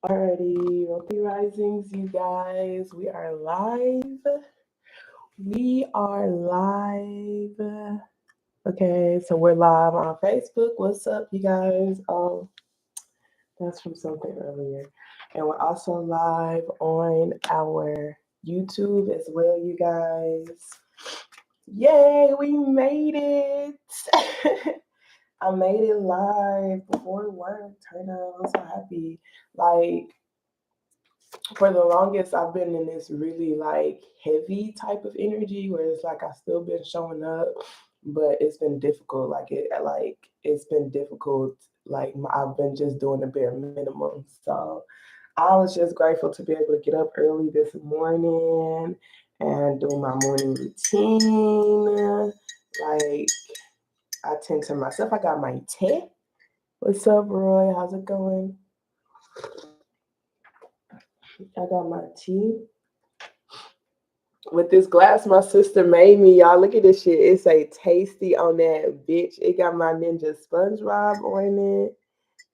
Alrighty, wealthy risings, you guys. We are live. We are live. Okay, so we're live on Facebook. What's up, you guys? That's from something earlier. And we're also live on our YouTube as well, you guys. Yay, we made it. I made it live before work. Turn up. I'm so happy. Like, for the longest, I've been in this really like heavy type of energy where it's like I still been showing up, but it's been difficult. It's been difficult. I've been just doing the bare minimum. So I was just grateful to be able to get up early this morning and do my morning routine. Like, I tend to myself. I got my tea. What's up, Roy? How's it going? I got my tea with this glass my sister made me. Y'all, look at this shit. It say tasty on that bitch. It got my Ninja SpongeBob on it.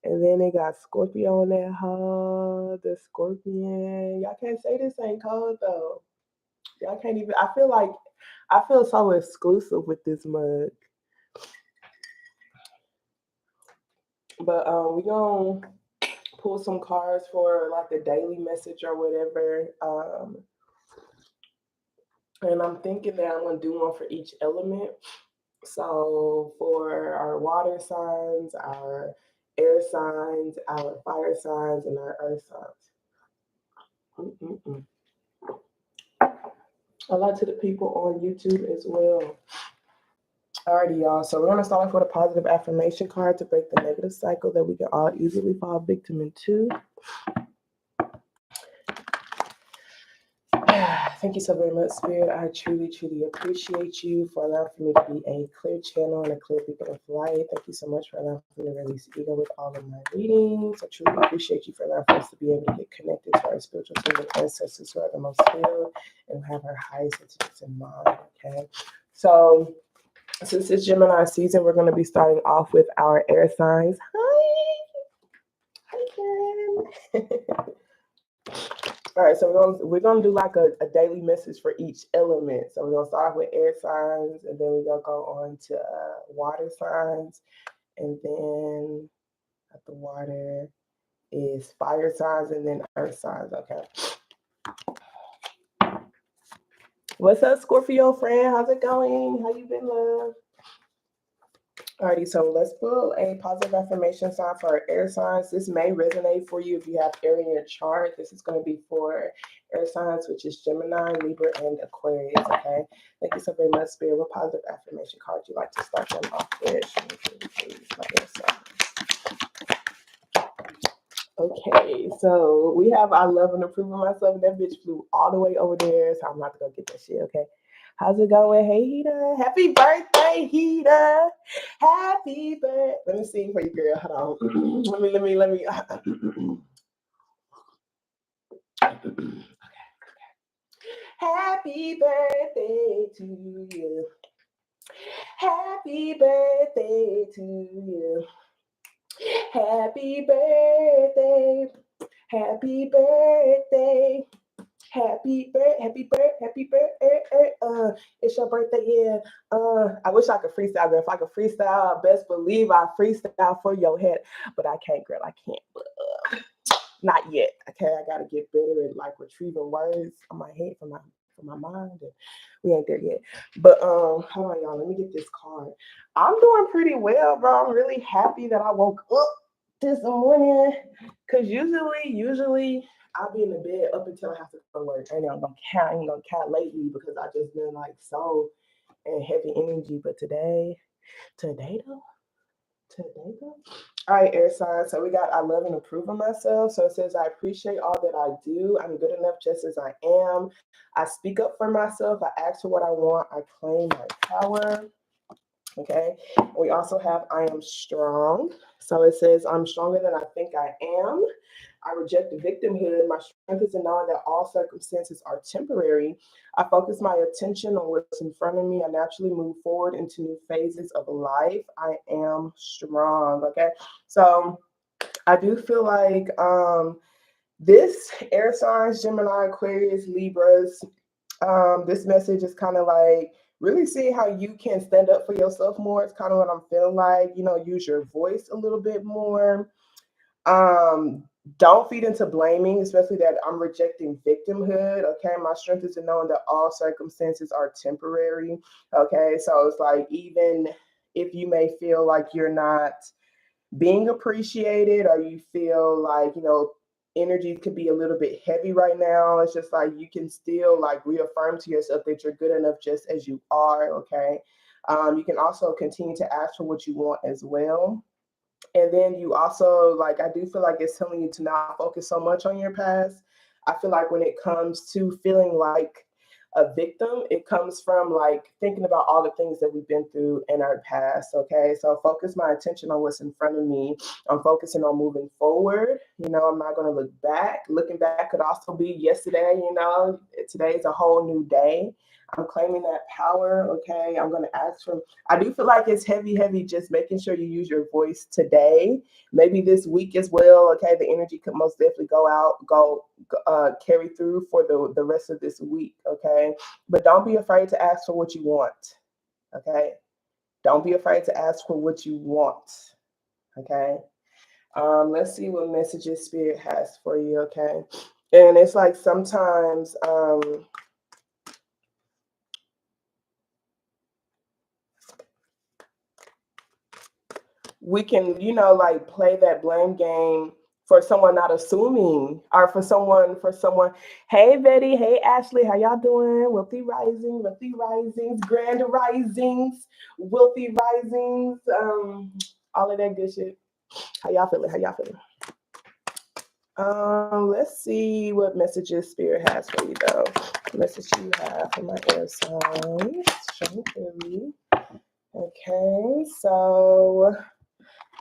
And then it got Scorpio on that hoe. The scorpion. Y'all can't say this ain't cold though. Y'all can't even. I feel so exclusive with this mug. But we gonna pull some cards for like the daily message or whatever. And I'm thinking that I'm gonna do one for each element. So for our water signs, our air signs, our fire signs, and our earth signs. A lot to the people on YouTube as well. Alrighty, y'all. So we're gonna start off with a positive affirmation card to break the negative cycle that we can all easily fall victim into. Thank you so very much, Spirit. I truly, truly appreciate you for allowing for me to be a clear channel and a clear beacon of light. Thank you so much for allowing me to release ego with all of my readings. I truly appreciate you for allowing for us to be able to get connected to our spiritual team and ancestors who are the most filled and have our highest intentions in mind. Okay. So since it's Gemini season, we're going to be starting off with our air signs. Hi, Karen. All right, so we're gonna do like a daily message for each element. So we're gonna start off with air signs, and then we're gonna go on to water signs, and then after water is fire signs, and then earth signs. Okay. What's up, Scorpio friend? How's it going? How you been, love? Alrighty, so let's pull a positive affirmation sign for our air signs. This may resonate for you if you have air in your chart. This is going to be for air signs, which is Gemini, Libra, and Aquarius. Okay. Thank you so very much, Spirit. What positive affirmation card you like to start them off with? My air signs. Okay, so we have I love and approve of myself. That bitch flew all the way over there, so I'm about to go get that shit. Okay. How's it going? Hey, Hita. Happy birthday, Hita. Happy birthday. Let me sing for you, girl. Hold on. let me. Okay. Happy birthday to you. Happy birthday to you. Happy birthday. Happy birthday. Happy birthday, it's your birthday, yeah. I wish I could freestyle, girl. If I could freestyle, best believe I freestyle for your head. But I can't, girl, I can't. Not yet, okay? I gotta get better at like retrieving words on my head from my mind. And we ain't there yet. But hold on, y'all. Let me get this card. I'm doing pretty well, bro. I'm really happy that I woke up this morning. Cause usually I'll be in the bed up until I have to go to work. I ain't gonna count lately because I just been like so in heavy energy. But today though. All right, air signs. So we got I love and approve of myself. So it says I appreciate all that I do. I'm good enough just as I am. I speak up for myself. I ask for what I want. I claim my power. Okay. We also have I am strong. So it says I'm stronger than I think I am. I reject victimhood. My strength is in knowing that all circumstances are temporary. I focus my attention on what's in front of me. I naturally move forward into new phases of life. I am strong. Okay. So I do feel like This air signs, Gemini, Aquarius, Libras, this message is kind of like really seeing how you can stand up for yourself more. It's kind of what I'm feeling like, use your voice a little bit more. Um, don't feed into blaming, especially that I'm rejecting victimhood. Okay, my strength is in knowing that all circumstances are temporary. Okay, so it's like even if you may feel like you're not being appreciated, or you feel like energy could be a little bit heavy right now, it's just like you can still like reaffirm to yourself that you're good enough just as you are. Okay, you can also continue to ask for what you want as well. And then you also, like, I do feel like it's telling you to not focus so much on your past. I feel like when it comes to feeling like a victim, it comes from like thinking about all the things that we've been through in our past. Okay, so focus my attention on what's in front of me. I'm focusing on moving forward. I'm not going to look back. Looking back could also be yesterday. Today's a whole new day. I'm claiming that power. Okay, I'm going to ask for, I do feel like it's heavy, heavy, just making sure you use your voice today, maybe this week as well. Okay, the energy could most definitely carry through for the rest of this week. Okay, but don't be afraid to ask for what you want. Okay, don't be afraid to ask for what you want. Okay, let's see what messages Spirit has for you. Okay, and it's like sometimes we can, like play that blame game for someone not assuming, or for someone. Hey Betty, hey Ashley, how y'all doing? Wealthy risings, grand risings, wealthy risings, all of that good shit. How y'all feeling? Let's see what messages Spirit has for you though. Message you have for my air signs. Show me clearly. Okay, so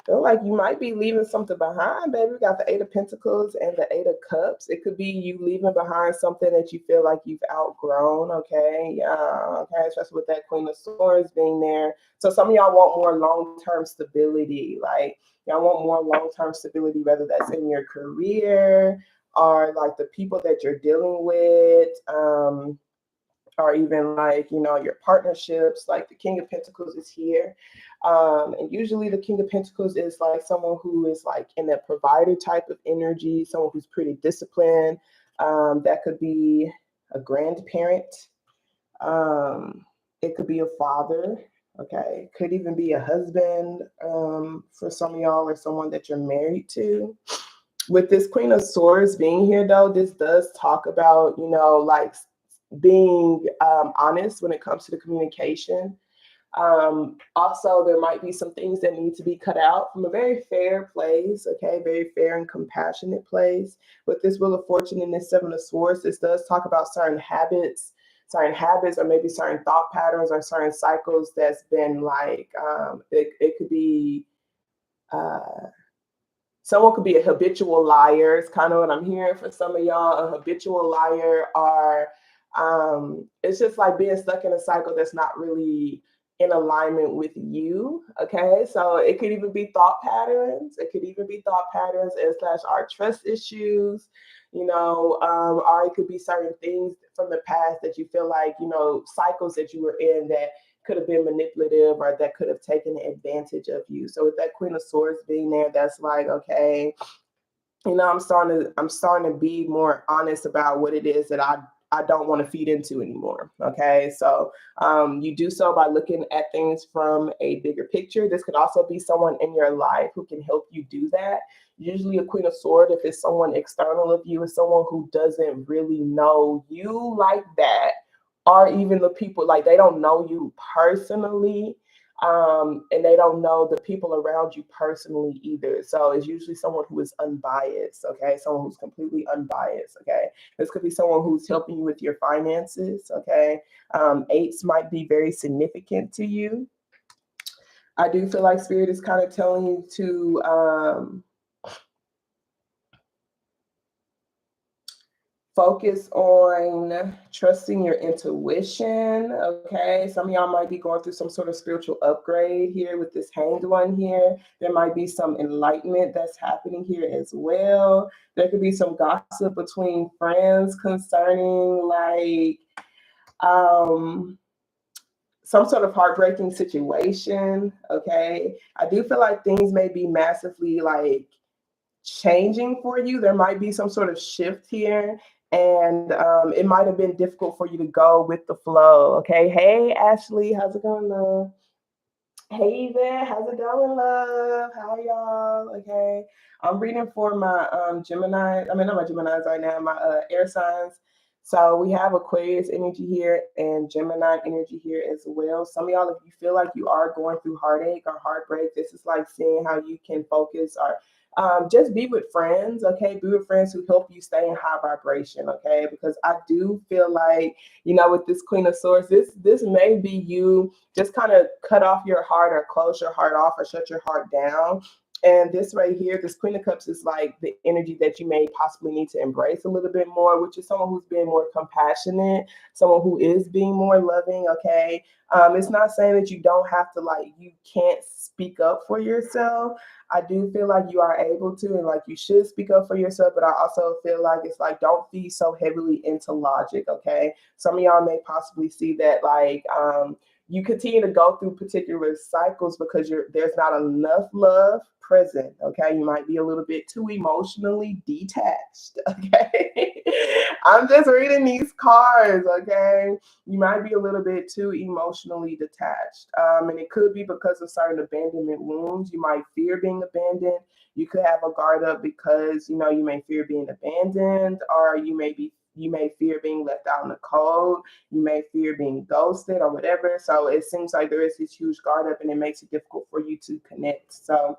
feel like you might be leaving something behind, baby. We got the Eight of Pentacles and the Eight of Cups. It could be you leaving behind something that you feel like you've outgrown, okay? Okay, especially with that Queen of Swords being there. So some of y'all want more long-term stability. Like, y'all want more long-term stability, whether that's in your career or like the people that you're dealing with. Or even like your partnerships. Like the King of Pentacles is here, and usually the King of Pentacles is like someone who is like in a provider type of energy, someone who's pretty disciplined. That could be a grandparent, it could be a father. Okay, could even be a husband, for some of y'all, or someone that you're married to. With this Queen of Swords being here though, this does talk about like being honest when it comes to the communication. Also, there might be some things that need to be cut out from a very fair place, okay, very fair and compassionate place. With this Wheel of Fortune and this Seven of Swords, this does talk about certain habits, or maybe certain thought patterns or certain cycles that's been like, it could be, uh, someone could be a habitual liar. It's kind of what I'm hearing for some of y'all, a habitual liar, or it's just like being stuck in a cycle that's not really in alignment with you. Okay, so it could even be thought patterns. It could even be thought patterns and slash our trust issues, or it could be certain things from the past that you feel like, cycles that you were in that could have been manipulative, or that could have taken advantage of you. So with that Queen of Swords being there, that's like, okay, I'm starting to be more honest about what it is that I don't want to feed into anymore. Okay, so you do so by looking at things from a bigger picture. This could also be someone in your life who can help you do that. Usually a Queen of Swords, if it's someone external of you, is someone who doesn't really know you like that, or even the people, like they don't know you personally, and they don't know the people around you personally either. So it's usually someone who is unbiased, okay? Someone who's completely unbiased, okay? This could be someone who's helping you with your finances, okay? Eights might be very significant to you. I do feel like Spirit is kind of telling you to Focus on trusting your intuition. Okay, some of y'all might be going through some sort of spiritual upgrade here with this hanged one here. There might be some enlightenment that's happening here as well. There could be some gossip between friends concerning like some sort of heartbreaking situation. Okay, I do feel like things may be massively like changing for you. There might be some sort of shift here, and it might have been difficult for you to go with the flow. Okay, hey Ashley, how's it going, love? Hey there, how's it going, love? How y'all? Okay, I'm reading for my Gemini. I mean, not my Geminis right now. My air signs. So we have Aquarius energy here and Gemini energy here as well. Some of y'all, if you feel like you are going through heartache or heartbreak, this is like seeing how you can focus or just be with friends. Okay, be with friends who help you stay in high vibration. Okay, because I do feel like with this Queen of Swords, this may be you just kind of cut off your heart or close your heart off or shut your heart down. And this right here, this Queen of Cups is like the energy that you may possibly need to embrace a little bit more, which is someone who's being more compassionate, someone who is being more loving. Okay. It's not saying that you don't have to, like, you can't speak up for yourself. I do feel like you are able to, and like you should speak up for yourself, but I also feel like it's like don't feed so heavily into logic. Okay. Some of y'all may possibly see that like you continue to go through particular cycles because there's not enough love present. Okay, you might be a little bit too emotionally detached. Okay, I'm just reading these cards. Okay, you might be a little bit too emotionally detached, and it could be because of certain abandonment wounds. You might fear being abandoned. You could have a guard up because you may fear being abandoned, or you may fear being left out in the cold. You may fear being ghosted or whatever. So it seems like there is this huge guard up, and it makes it difficult for you to connect. So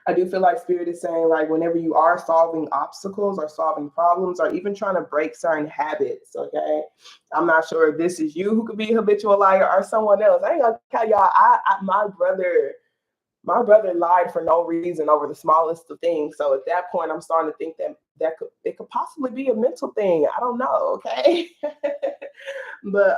I do feel like Spirit is saying, like, whenever you are solving obstacles or solving problems or even trying to break certain habits, okay? I'm not sure if this is you who could be a habitual liar or someone else. I ain't gonna tell y'all, my brother lied for no reason over the smallest of things. So at that point, I'm starting to think that it could possibly be a mental thing. I don't know, okay? But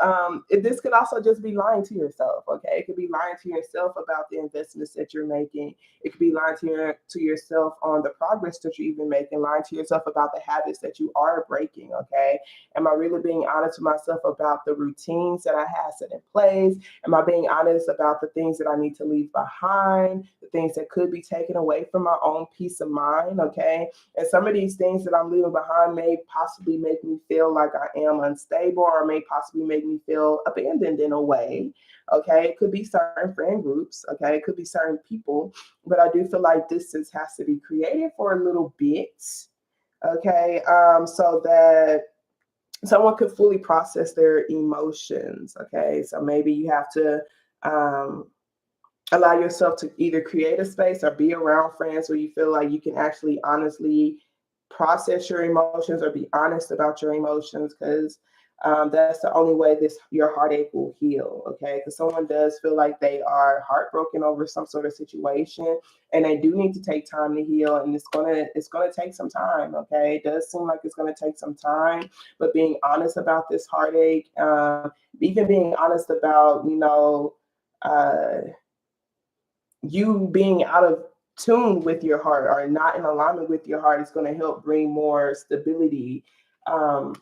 this could also just be lying to yourself, okay? It could be lying to yourself about the investments that you're making. It could be lying to yourself on the progress that you're even making, lying to yourself about the habits that you are breaking, okay? Am I really being honest with myself about the routines that I have set in place? Am I being honest about the things that I need to leave behind, the things that could be taken away from my own peace of mind, okay? And some of these things that I'm leaving behind may possibly make me feel like I am unstable, or may possibly make me feel abandoned in a way, okay? It could be certain friend groups, okay? It could be certain people, but I do feel like distance has to be created for a little bit, okay? So that someone could fully process their emotions, okay? So maybe you have to allow yourself to either create a space or be around friends where you feel like you can actually honestly process your emotions or be honest about your emotions, because that's the only way your heartache will heal. Okay, because someone does feel like they are heartbroken over some sort of situation, and they do need to take time to heal, and it's gonna take some time. Okay, it does seem like it's gonna take some time, but being honest about this heartache, even being honest about uh, you being out of tune with your heart or not in alignment with your heart is going to help bring more stability um,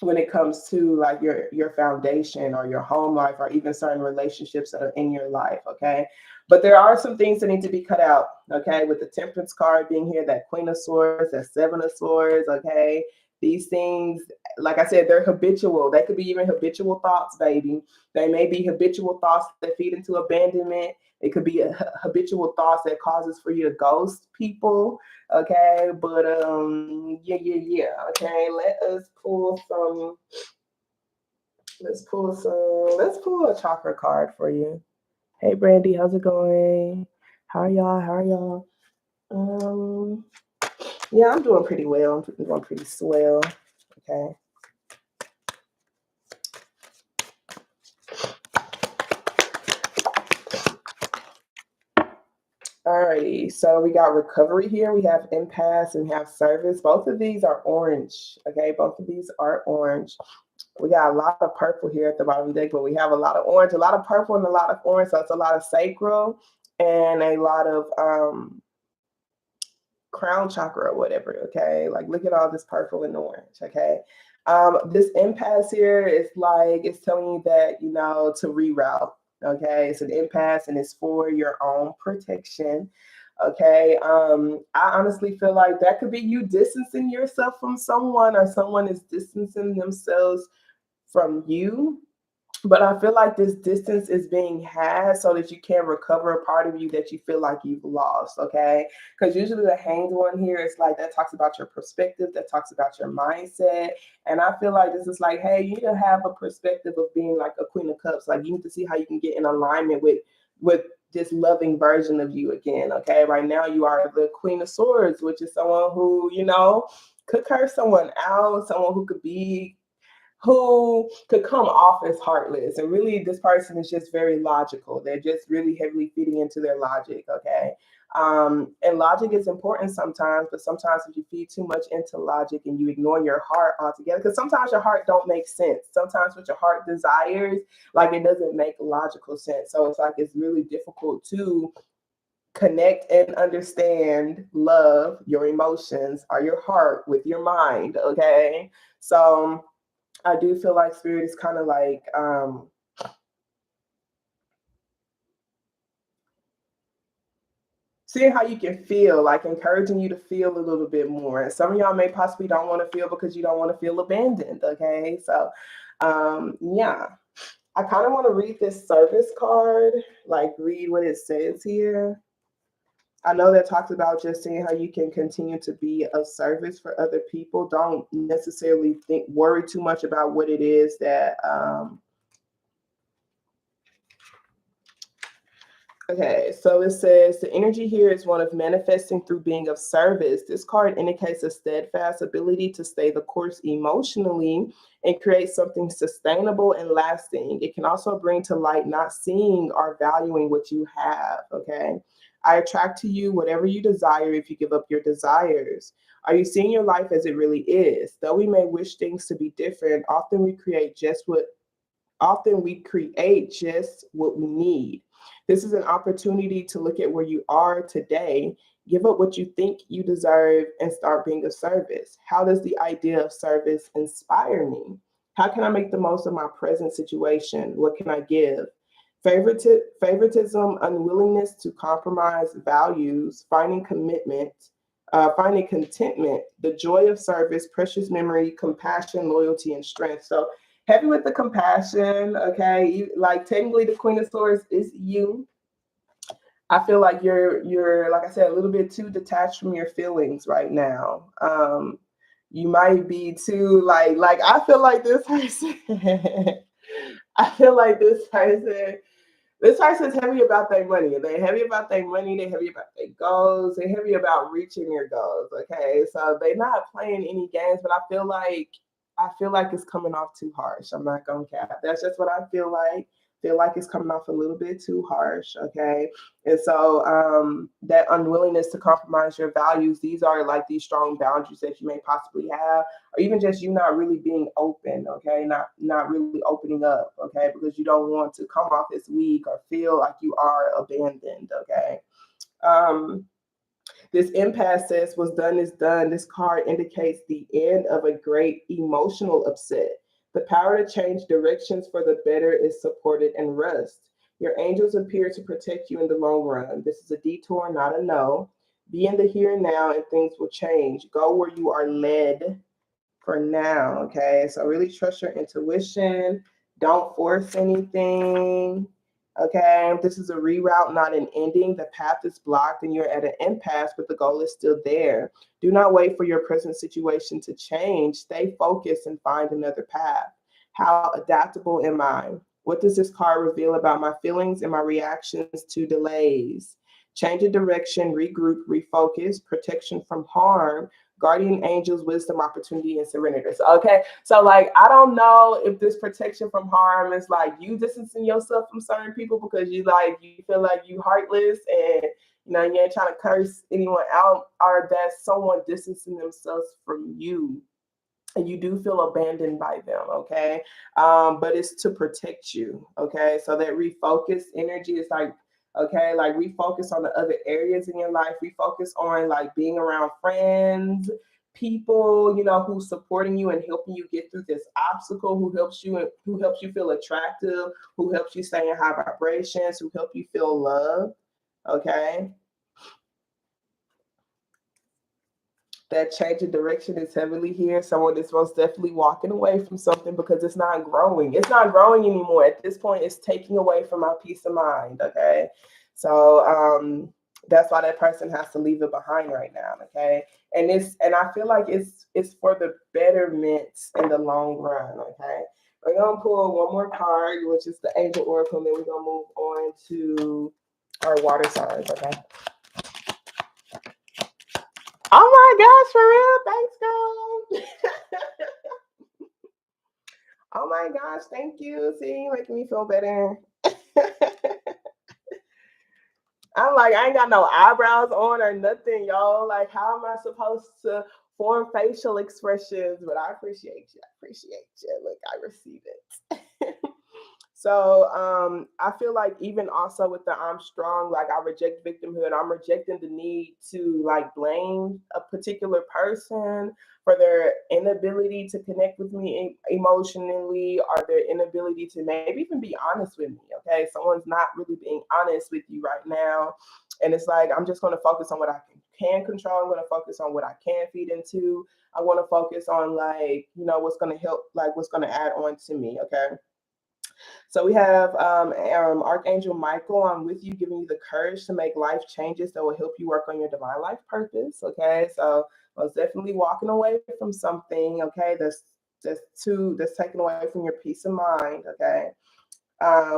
when it comes to like your foundation or your home life or even certain relationships that are in your life. Okay, but there are some things that need to be cut out. Okay, with the Temperance card being here, that Queen of Swords, that Seven of Swords. Okay, these things, like I said, they're habitual. They could be even habitual thoughts, baby. They may be habitual thoughts that feed into abandonment. It could be habitual thoughts that causes for you to ghost people. Okay, but yeah. Okay, let's pull a chakra card for you. Hey Brandy, how's it going? How are y'all? Um, yeah, I'm doing pretty well. I'm doing pretty swell. Okay. Alrighty, so we got recovery here. We have impasse and we have service. Both of these are orange. Okay, both of these are orange. We got a lot of purple here at the bottom of the deck, but we have a lot of orange, a lot of purple, and a lot of orange. So it's a lot of sacral and a lot of crown chakra or whatever. Okay, like look at all this purple and orange. Okay, this impasse here is like it's telling you that to reroute. Okay, it's an impasse and it's for your own protection. Okay, I honestly feel like that could be you distancing yourself from someone, or someone is distancing themselves from you. But I feel like this distance is being had so that you can recover a part of you that you feel like you've lost. Okay, because usually the hanged one here is like that talks about your perspective, that talks about your mindset. And I feel like this is like, hey, you need to have a perspective of being like a queen of cups. Like you need to see how you can get in alignment with this loving version of you again. Okay, right now you are the queen of swords, which is someone who could curse someone out, someone who could come off as heartless. And really, this person is just very logical. They're just really heavily feeding into their logic. Okay. And logic is important sometimes, but sometimes if you feed too much into logic and you ignore your heart altogether, because sometimes your heart don't make sense. Sometimes what your heart desires, like it doesn't make logical sense. So it's like it's really difficult to connect and understand love, your emotions, or your heart with your mind. Okay. So I do feel like spirit is kind of like seeing how you can feel, like encouraging you to feel a little bit more. And some of y'all may possibly don't want to feel because you don't want to feel abandoned. Okay, so yeah, I kind of want to read this service card, like read what it says here. I know that talks about just seeing how you can continue to be of service for other people. Don't necessarily worry too much about what it is that okay, so it says the energy here is one of manifesting through being of service. This card indicates a steadfast ability to stay the course emotionally and create something sustainable and lasting. It can also bring to light not seeing or valuing what you have. Okay, I attract to you whatever you desire if you give up your desires. Are you seeing your life as it really is? Though we may wish things to be different, often we create just what we need. This is an opportunity to look at where you are today, give up what you think you deserve, and start being of service. How does the idea of service inspire me? How can I make the most of my present situation? What can I give? Favoritism, unwillingness to compromise values, finding contentment, the joy of service, precious memory, compassion, loyalty, and strength. So heavy with the compassion. Okay, like technically the Queen of Swords is you. I feel like you're like I said, a little bit too detached from your feelings right now. You might be too like I feel like this person. I feel like this person's heavy about their money. They're heavy about their money. They're heavy about their goals. They're heavy about reaching their goals. Okay, so they're not playing any games. But I feel like it's coming off too harsh. I'm not gonna cap. That's just what I feel like. Feel like it's coming off a little bit too harsh. Okay, and so that unwillingness to compromise your values. These are like these strong boundaries that you may possibly have, or even just you not really being open. Okay, not really opening up. Okay, because you don't want to come off as weak or feel like you are abandoned. Okay. Um, this impasse says what's done is done. This card indicates the end of a great emotional upset. The power to change directions for the better is supported in rest. Your angels appear to protect you in the long run. This is a detour, not a no. Be in the here and now, and things will change. Go where you are led for now. Okay. So really trust your intuition. Don't force anything. Okay. This is a reroute, not an ending. The path is blocked and you're at an impasse, but the goal is still there. Do not wait for your present situation to change. Stay focused and find another path. How adaptable am I? What does this card reveal about my feelings and my reactions to delays? Change of direction, regroup, refocus, protection from harm, guardian angels, wisdom, opportunity, and serenity. So, okay, so like I don't know if this protection from harm is like you distancing yourself from certain people because you feel like you heartless and You know, you ain't trying to curse anyone out, or that someone distancing themselves from you and you do feel abandoned by them, okay? But it's to protect you, okay? So that refocus energy is like, okay, like refocus on the other areas in your life, refocus on like being around friends, people, you know, who's supporting you and helping you get through this obstacle, who helps you feel attractive, who helps you stay in high vibrations, who help you feel loved, okay? That change of direction is heavily here. Someone is most definitely walking away from something because it's not growing. It's not growing anymore. At this point, it's taking away from my peace of mind. Okay. So that's why that person has to leave it behind right now. Okay. And I feel like it's for the betterment in the long run. Okay. We're gonna pull one more card, which is the Angel Oracle, and then we're gonna move on to our water signs. Okay. Oh my gosh, for real? Thanks, girl. Oh my gosh, thank you. See, making me feel better. I'm like, I ain't got no eyebrows on or nothing, y'all. Like, how am I supposed to form facial expressions? But I appreciate you. I appreciate you. Look, I receive it. So I feel like even also with the I'm strong, like I reject victimhood. I'm rejecting the need to like blame a particular person for their inability to connect with me emotionally, or their inability to maybe even be honest with me. Okay, someone's not really being honest with you right now, and it's like I'm just going to focus on what I can control. I'm going to focus on what I can feed into. I want to focus on like what's going to help, like what's going to add on to me. Okay. So we have Archangel Michael. I'm with you, giving you the courage to make life changes that will help you work on your divine life purpose. Okay, so I was definitely walking away from something. Okay, that's taken away from your peace of mind. Okay,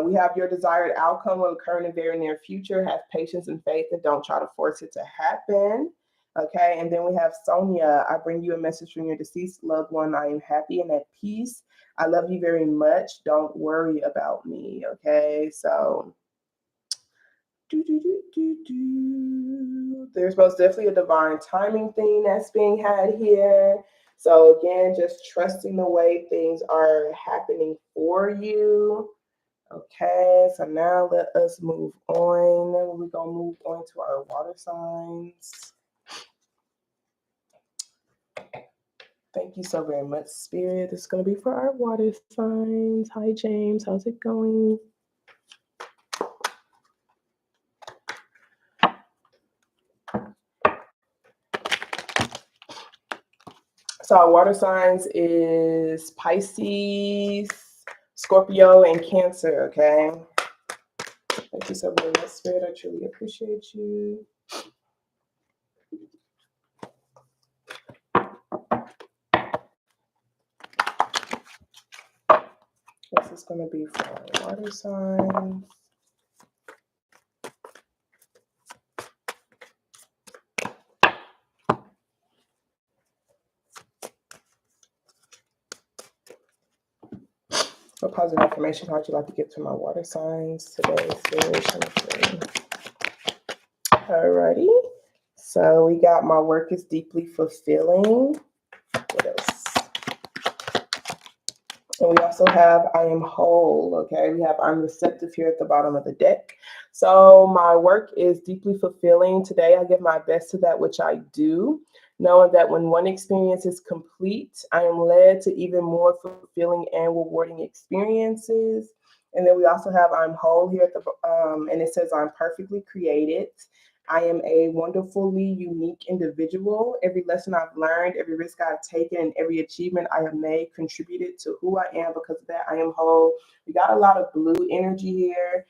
we have your desired outcome will occur in the very near future. Have patience and faith and don't try to force it to happen. Okay, and then we have Sonia. I bring you a message from your deceased loved one. I am happy and at peace. I love you very much. Don't worry about me. Okay, so there's most definitely a divine timing thing that's being had here. So again, just trusting the way things are happening for you. Okay, so now let us move on. We're going to move on to our water signs. Thank you so very much, Spirit. This is going to be for our water signs. Hi, James. How's it going? So our water signs is Pisces, Scorpio, and Cancer, okay? Thank you so very much, Spirit. I truly appreciate you. This is going to be for our water signs. What positive affirmation would you like to get to my water signs today? Alrighty. So we got my work is deeply fulfilling. What else? And we also have I am whole. Okay. We have I'm receptive here at the bottom of the deck. So my work is deeply fulfilling. Today I give my best to that which I do, knowing that when one experience is complete, I am led to even more fulfilling and rewarding experiences. And then we also have I'm whole here at the and it says I'm perfectly created. I am a wonderfully unique individual. Every lesson I've learned, every risk I've taken, and every achievement I have made contributed to who I am. Because of that, I am whole. We got a lot of blue energy here.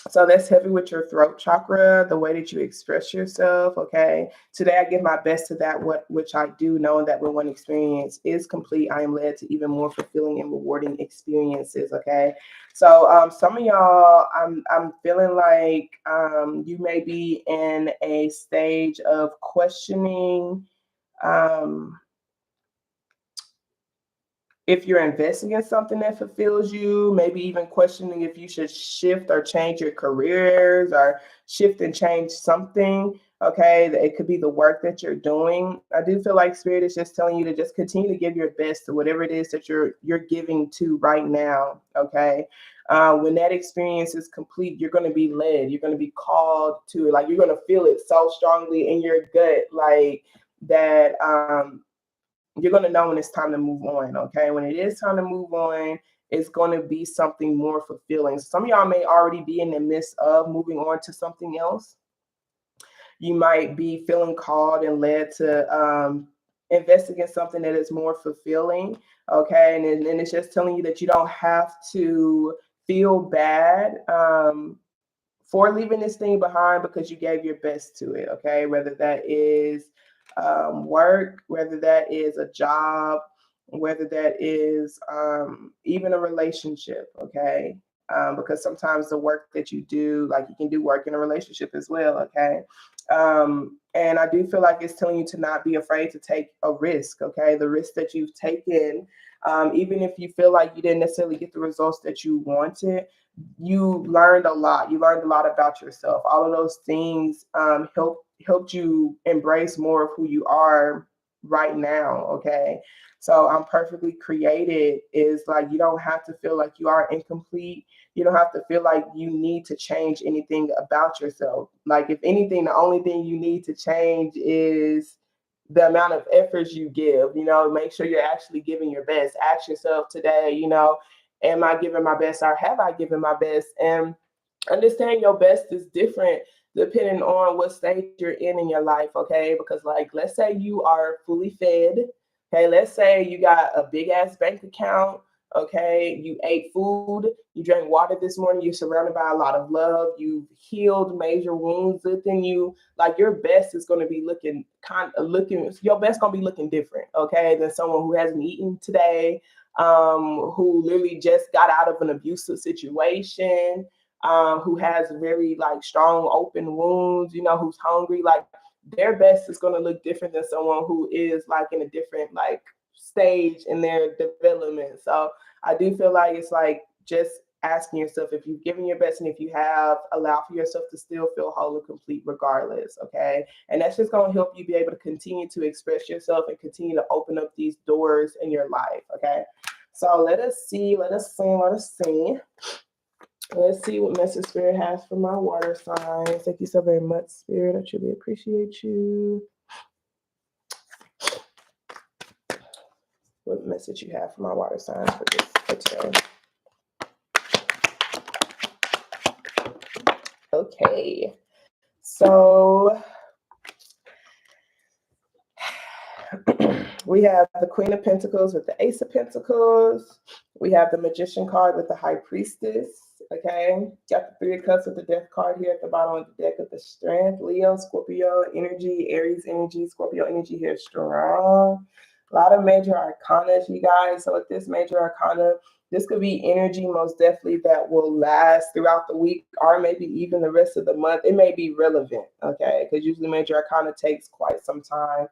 So that's heavy with your throat chakra, the way that you express yourself. Okay. Today I give my best to that which I do, knowing that when one experience is complete, I am led to even more fulfilling and rewarding experiences. Okay. So some of y'all, I'm feeling like you may be in a stage of questioning if you're investing in something that fulfills you, maybe even questioning if you should shift or change your careers or shift and change something. Okay, it could be the work that you're doing. I do feel like Spirit is just telling you to just continue to give your best to whatever it is that you're giving to right now. Okay, when that experience is complete, you're going to be led. You're going to be called to it. Like you're going to feel it so strongly in your gut, like that. You're going to know when it's time to move on. Okay, when it is time to move on, it's going to be something more fulfilling. Some of y'all may already be in the midst of moving on to something else. You might be feeling called and led to investigate something that is more fulfilling. Okay, and then it's just telling you that you don't have to feel bad for leaving this thing behind because you gave your best to it. Okay, whether that is work, whether that is a job, whether that is even a relationship. Okay, because sometimes the work that you do, like you can do work in a relationship as well. Okay, and I do feel like it's telling you to not be afraid to take a risk. Okay, the risk that you've taken, even if you feel like you didn't necessarily get the results that you wanted, you learned a lot. You learned a lot about yourself. All of those things helped you embrace more of who you are right now. Okay, so I'm perfectly created is like you don't have to feel like you are incomplete. You don't have to feel like you need to change anything about yourself. Like if anything, the only thing you need to change is the amount of efforts you give. Make sure you're actually giving your best. Ask yourself today, am I giving my best or have I given my best? And understand your best is different depending on what stage you're in your life. Okay, because like let's say you are fully fed. Okay, let's say you got a big ass bank account. Okay, you ate food, you drank water this morning, you're surrounded by a lot of love, you've healed major wounds within you. Like your best is going to be your best going to be looking different, okay, than someone who hasn't eaten today, who literally just got out of an abusive situation, who has very like strong open wounds, who's hungry. Like their best is going to look different than someone who is like in a different like stage in their development. So I do feel like it's like just asking yourself if you've given your best and if you have, allow for yourself to still feel whole and complete regardless. Okay, and that's just going to help you be able to continue to express yourself and continue to open up these doors in your life. Okay, so let us see, let's see what message Spirit has for my water signs. Thank you so very much, Spirit. I truly appreciate you. What message you have for my water signs for today? Okay, so we have the Queen of Pentacles with the Ace of Pentacles. We have the Magician card with the High Priestess. Okay, got the Three of Cups with the Death card here at the bottom of the deck with the Strength. Leo, Scorpio energy, Aries energy, Scorpio energy here strong. A lot of major arcana, you guys. So with this major arcana, this could be energy most definitely that will last throughout the week or maybe even the rest of the month. It may be relevant, okay, because usually major arcana takes quite some time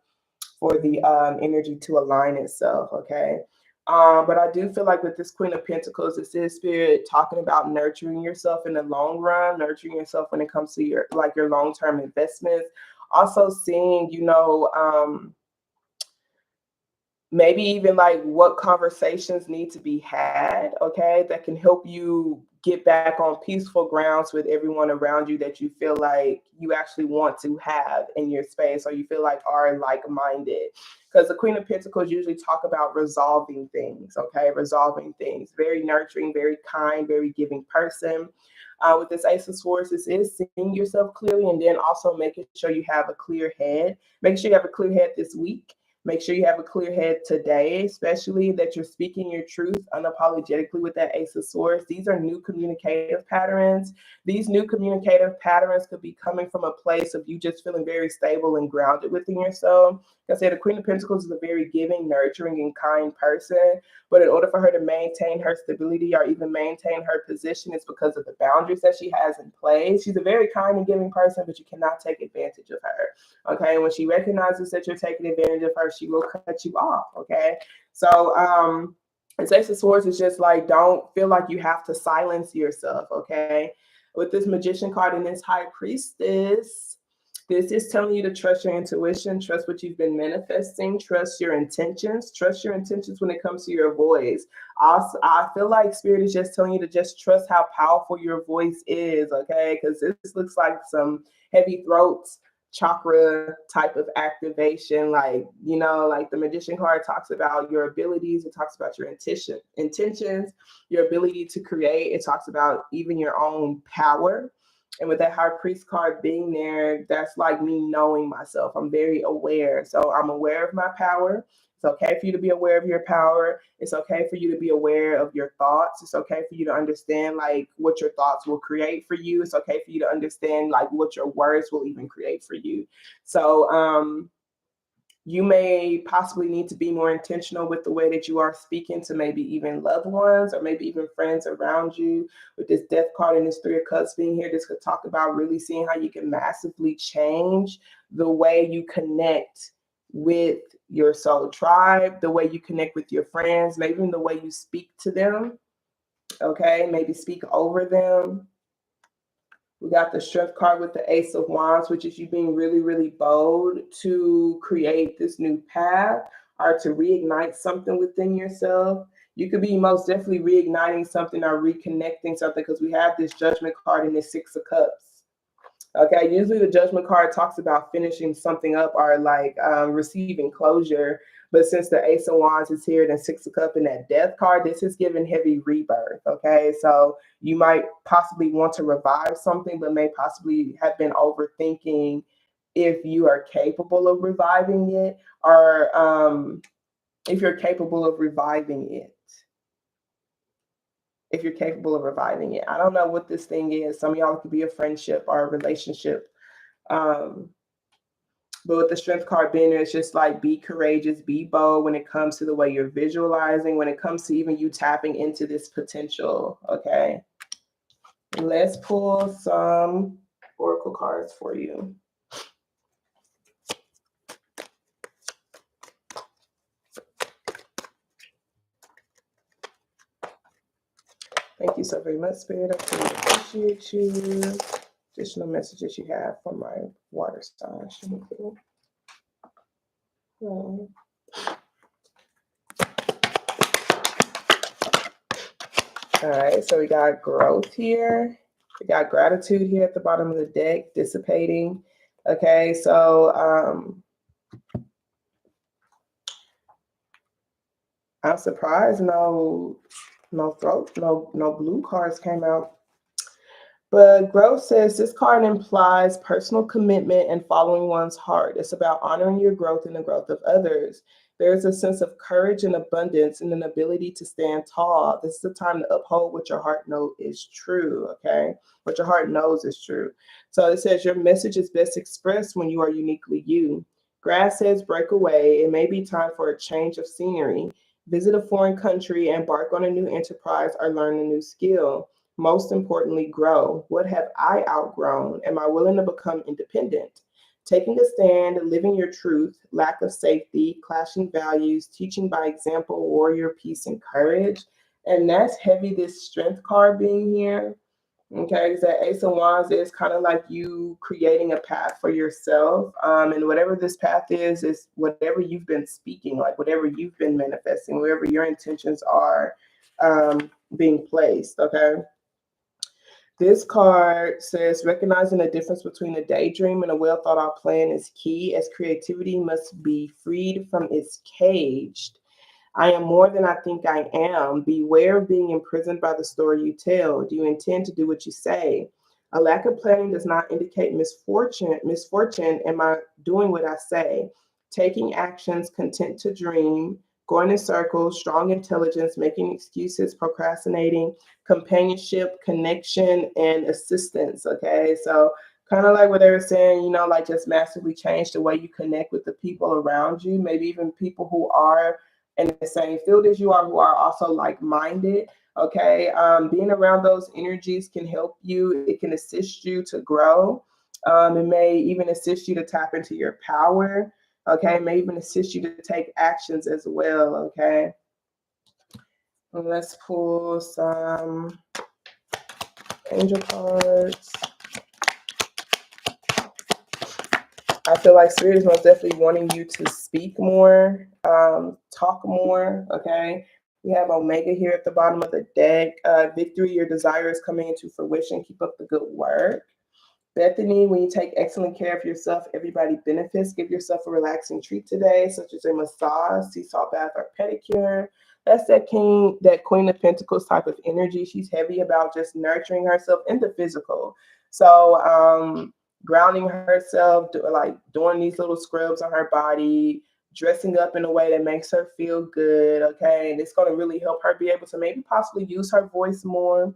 for the energy to align itself. Okay, but I do feel like with this Queen of Pentacles, this is Spirit talking about nurturing yourself in the long run, nurturing yourself when it comes to your long-term investments. Also seeing, maybe even like what conversations need to be had, okay, that can help you get back on peaceful grounds with everyone around you that you feel like you actually want to have in your space or you feel like are like-minded. Because the Queen of Pentacles usually talk about resolving things, okay, resolving things. Very nurturing, very kind, very giving person. With this Ace of Swords, this is seeing yourself clearly and then also making sure you have a clear head. Make sure you have a clear head this week. Make sure you have a clear head today, especially that you're speaking your truth unapologetically with that Ace of Swords. These are new communicative patterns. These new communicative patterns could be coming from a place of you just feeling very stable and grounded within yourself. Like I said, the Queen of Pentacles is a very giving, nurturing, and kind person. But in order for her to maintain her stability or even maintain her position, it's because of the boundaries that she has in place. She's a very kind and giving person, but you cannot take advantage of her. Okay, when she recognizes that you're taking advantage of her, she will cut you off. Okay, so And Ace of Swords is just like, don't feel like you have to silence yourself, okay? With this Magician card and this High Priestess, this is telling you to trust your intuition, trust what you've been manifesting, trust your intentions when it comes to your voice. Also, I feel like Spirit is just telling you to just trust how powerful your voice is, okay? Because this looks like some heavy throats chakra type of activation, like, you know, like the Magician card talks about your abilities, it talks about your intentions, your ability to create, it talks about even your own power. And with that High Priest card being there, that's like me knowing myself. I'm very aware, so I'm aware of my power. It's okay for you to be aware of your power. It's okay for you to be aware of your thoughts. It's okay for you to understand like what your thoughts will create for you. It's okay for you to understand like what your words will even create for you. So you may possibly need to be more intentional with the way that you are speaking to maybe even loved ones or maybe even friends around you. With this Death card and this Three of Cups being here, this could talk about really seeing how you can massively change the way you connect with your soul tribe, the way you connect with your friends, maybe even the way you speak to them. Okay, maybe speak over them. We got the Strength card with the Ace of Wands, which is you being really, really bold to create this new path or to reignite something within yourself. You could be most definitely reigniting something or reconnecting something, because we have this Judgment card and this Six of Cups. Okay, usually the Judgment card talks about finishing something up or like receiving closure. But since the Ace of Wands is here, and Six of Cups and that Death card, this is giving heavy rebirth. Okay, so you might possibly want to revive something, but may possibly have been overthinking if you are capable of reviving it, or if you're capable of reviving it. If you're capable of reviving it. I don't know what this thing is. Some of y'all could be a friendship or a relationship. But with the Strength card being there, it's just like be courageous, be bold when it comes to the way you're visualizing, when it comes to even you tapping into this potential. Okay. Let's pull some oracle cards for you. Thank you so very much, Spirit. I really appreciate you. Additional messages you have from my water sign. All right, so we got growth here. We got gratitude here at the bottom of the deck, dissipating. Okay, so I'm surprised no blue cards came out. But growth says this card implies personal commitment and following one's heart. It's about honoring your growth and the growth of others. There's a sense of courage and abundance and an ability to stand tall. This is the time to uphold what your heart knows is true, okay? What your heart knows is true. So it says your message is best expressed when you are uniquely you. Grass says break away. It may be time for a change of scenery. Visit a foreign country, embark on a new enterprise, or learn a new skill. Most importantly, grow. What have I outgrown? Am I willing to become independent? Taking a stand, living your truth, lack of safety, clashing values, teaching by example, warrior, peace, and courage. And that's heavy, this Strength card being here. Okay, because that Ace of Wands is kind of like you creating a path for yourself. And whatever this path is whatever you've been speaking, like whatever you've been manifesting, wherever your intentions are being placed. Okay. This card says recognizing the difference between a daydream and a well thought out plan is key, as creativity must be freed from its cage. I am more than I think I am. Beware of being imprisoned by the story you tell. Do you intend to do what you say? A lack of planning does not indicate misfortune. Am I doing what I say? Taking actions, content to dream, going in circles, strong intelligence, making excuses, procrastinating, companionship, connection, and assistance. Okay, so kind of like what they were saying, you know, like just massively change the way you connect with the people around you, maybe even people who are in the same field as you are, who are also like-minded. Okay, being around those energies can help you. It can assist you to grow. It may even assist you to tap into your power. Okay, it may even assist you to take actions as well. Okay. Let's pull some angel cards. I feel like Spirit is most definitely wanting you to speak more, talk more, okay? We have Omega here at the bottom of the deck. Victory, your desire is coming into fruition. Keep up the good work. Bethany, when you take excellent care of yourself, everybody benefits. Give yourself a relaxing treat today, such as a massage, sea salt bath, or pedicure. That's that Queen of Pentacles type of energy. She's heavy about just nurturing herself in the physical. So grounding herself, doing these little scrubs on her body, dressing up in a way that makes her feel good. Okay, and it's going to really help her be able to maybe possibly use her voice more,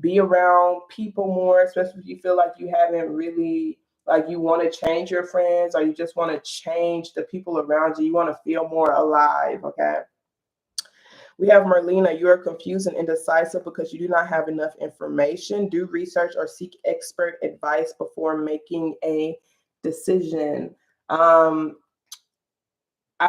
be around people more, especially if you feel like you haven't really, like, you want to change your friends, or you just want to change the people around you. You want to feel more alive. Okay. We have Merlina. You are confused and indecisive because you do not have enough information. Do research or seek expert advice before making a decision. I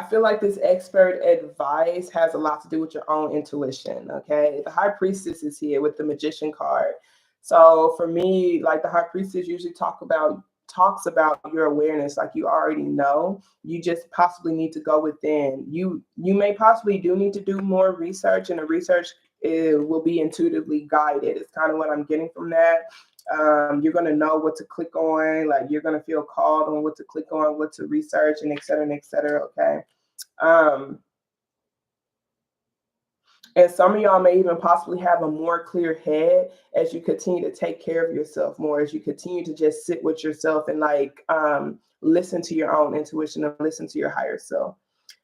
feel like this expert advice has a lot to do with your own intuition. Okay. The High Priestess is here with the Magician card. So for me, like, the High Priestess usually talks about your awareness, like you already know. You just possibly need to go within. You may possibly do need to do more research, and the research will be intuitively guided. It's kind of what I'm getting from that. You're going to know what to click on, like you're going to feel called on what to click on, what to research, and et cetera, and et cetera. Okay. And some of y'all may even possibly have a more clear head as you continue to take care of yourself more, as you continue to just sit with yourself and listen to your own intuition and listen to your higher self.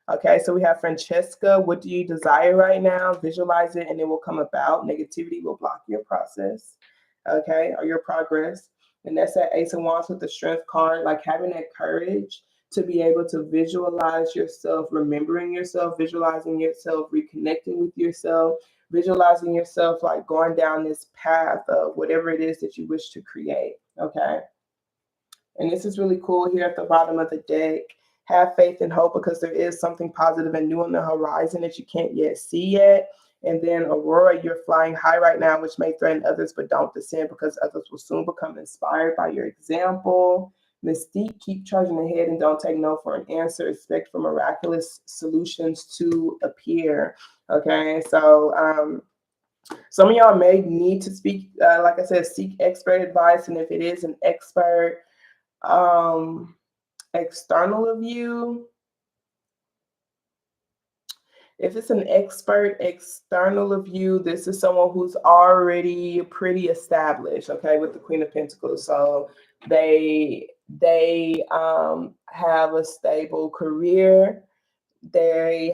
Okay, so we have Francesca. What do you desire right now? Visualize it and it will come about. Negativity will block your process, okay, or your progress. And that's that Ace of Wands with the Strength card, like having that courage to be able to visualize yourself, remembering yourself, visualizing yourself, reconnecting with yourself, visualizing yourself like going down this path of whatever it is that you wish to create, okay? And this is really cool here at the bottom of the deck. Have faith and hope because there is something positive and new on the horizon that you can't yet see yet. And then Aurora, you're flying high right now, which may threaten others, but don't descend because others will soon become inspired by your example. Mystique, keep charging ahead and don't take no for an answer. Expect for miraculous solutions to appear. Okay, so some of y'all may need to speak, like I said, seek expert advice. And if it is an expert, external of you, if it's an expert external of you, this is someone who's already pretty established, okay, with the Queen of Pentacles. So they have a stable career. They're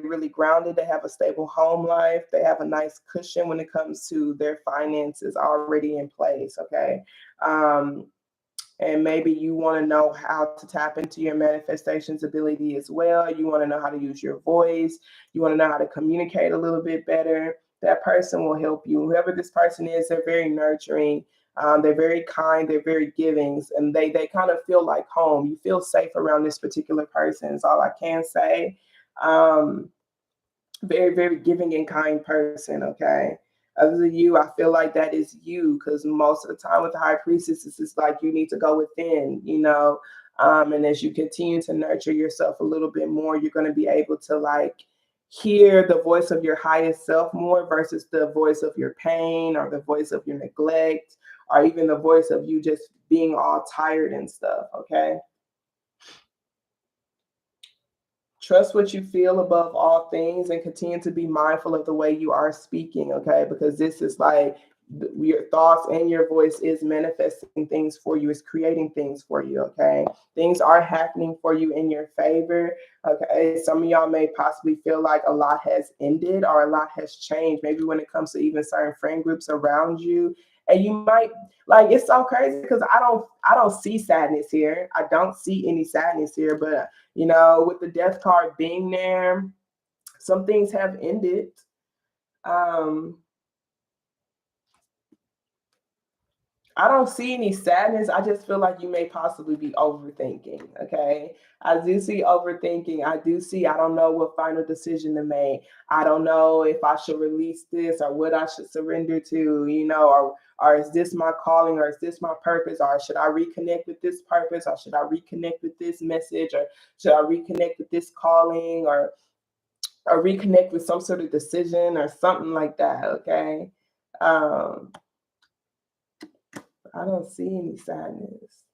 really grounded. They have a stable home life. They have a nice cushion when it comes to their finances already in place. Okay. And maybe you want to know how to tap into your manifestations ability as well. You want to know how to use your voice. You want to know how to communicate a little bit better. That person will help you. Whoever this person is, they're very nurturing. They're very kind. They're very giving. And they kind of feel like home. You feel safe around this particular person is all I can say. Very, very giving and kind person, okay? Other than you, I feel like that is you, because most of the time with the High Priestess, it's just like you need to go within, you know? And as you continue to nurture yourself a little bit more, you're going to be able to hear the voice of your highest self more versus the voice of your pain or the voice of your neglect or even the voice of you just being all tired and stuff, okay? Trust what you feel above all things and continue to be mindful of the way you are speaking, okay? Because this is like your thoughts and your voice is manifesting things for you, is creating things for you, okay? Things are happening for you in your favor, okay? Some of y'all may possibly feel like a lot has ended or a lot has changed, maybe when it comes to even certain friend groups around you. And you might, like, it's so crazy because I don't see sadness here. I don't see any sadness here, but you know, with the death card being there, some things have ended. Um, I don't see any sadness. I just feel like you may possibly be overthinking. Okay. I do see overthinking. I do see, I don't know what final decision to make. I don't know if I should release this or what I should surrender to, or is this my calling or is this my purpose? Or should I reconnect with this purpose? Or should I reconnect with this message? Or should I reconnect with this calling or reconnect with some sort of decision or something like that? Okay. Um, I don't see any sadness.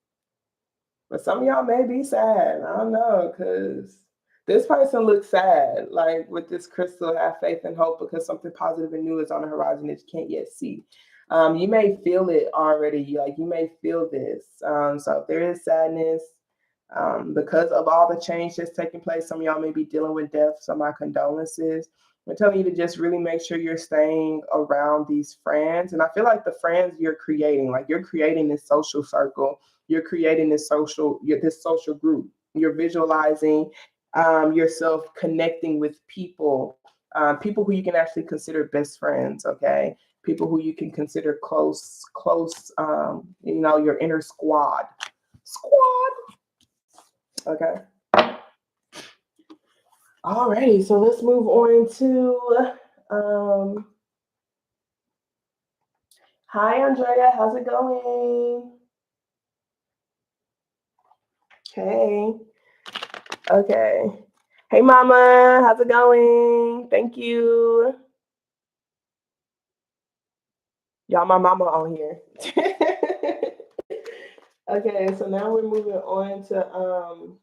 But some of y'all may be sad. I don't know, because this person looks sad. Like with this crystal, have faith and hope because something positive and new is on the horizon that you can't yet see. You may feel it already. Like you may feel this. So if there is sadness, because of all the change that's taking place, some of y'all may be dealing with death. So my condolences. I'm telling you to just really make sure you're staying around these friends. And I feel like the friends you're creating, like you're creating this social circle, you're creating this social group. You're visualizing yourself connecting with people, people who you can actually consider best friends. Okay, people who you can consider close. Your inner squad. Squad. Okay. Alrighty, so let's move on to hi Andrea, how's it going? Hey. Okay. Hey mama, how's it going? Thank you. Y'all, my mama on here. Okay, so now we're moving on to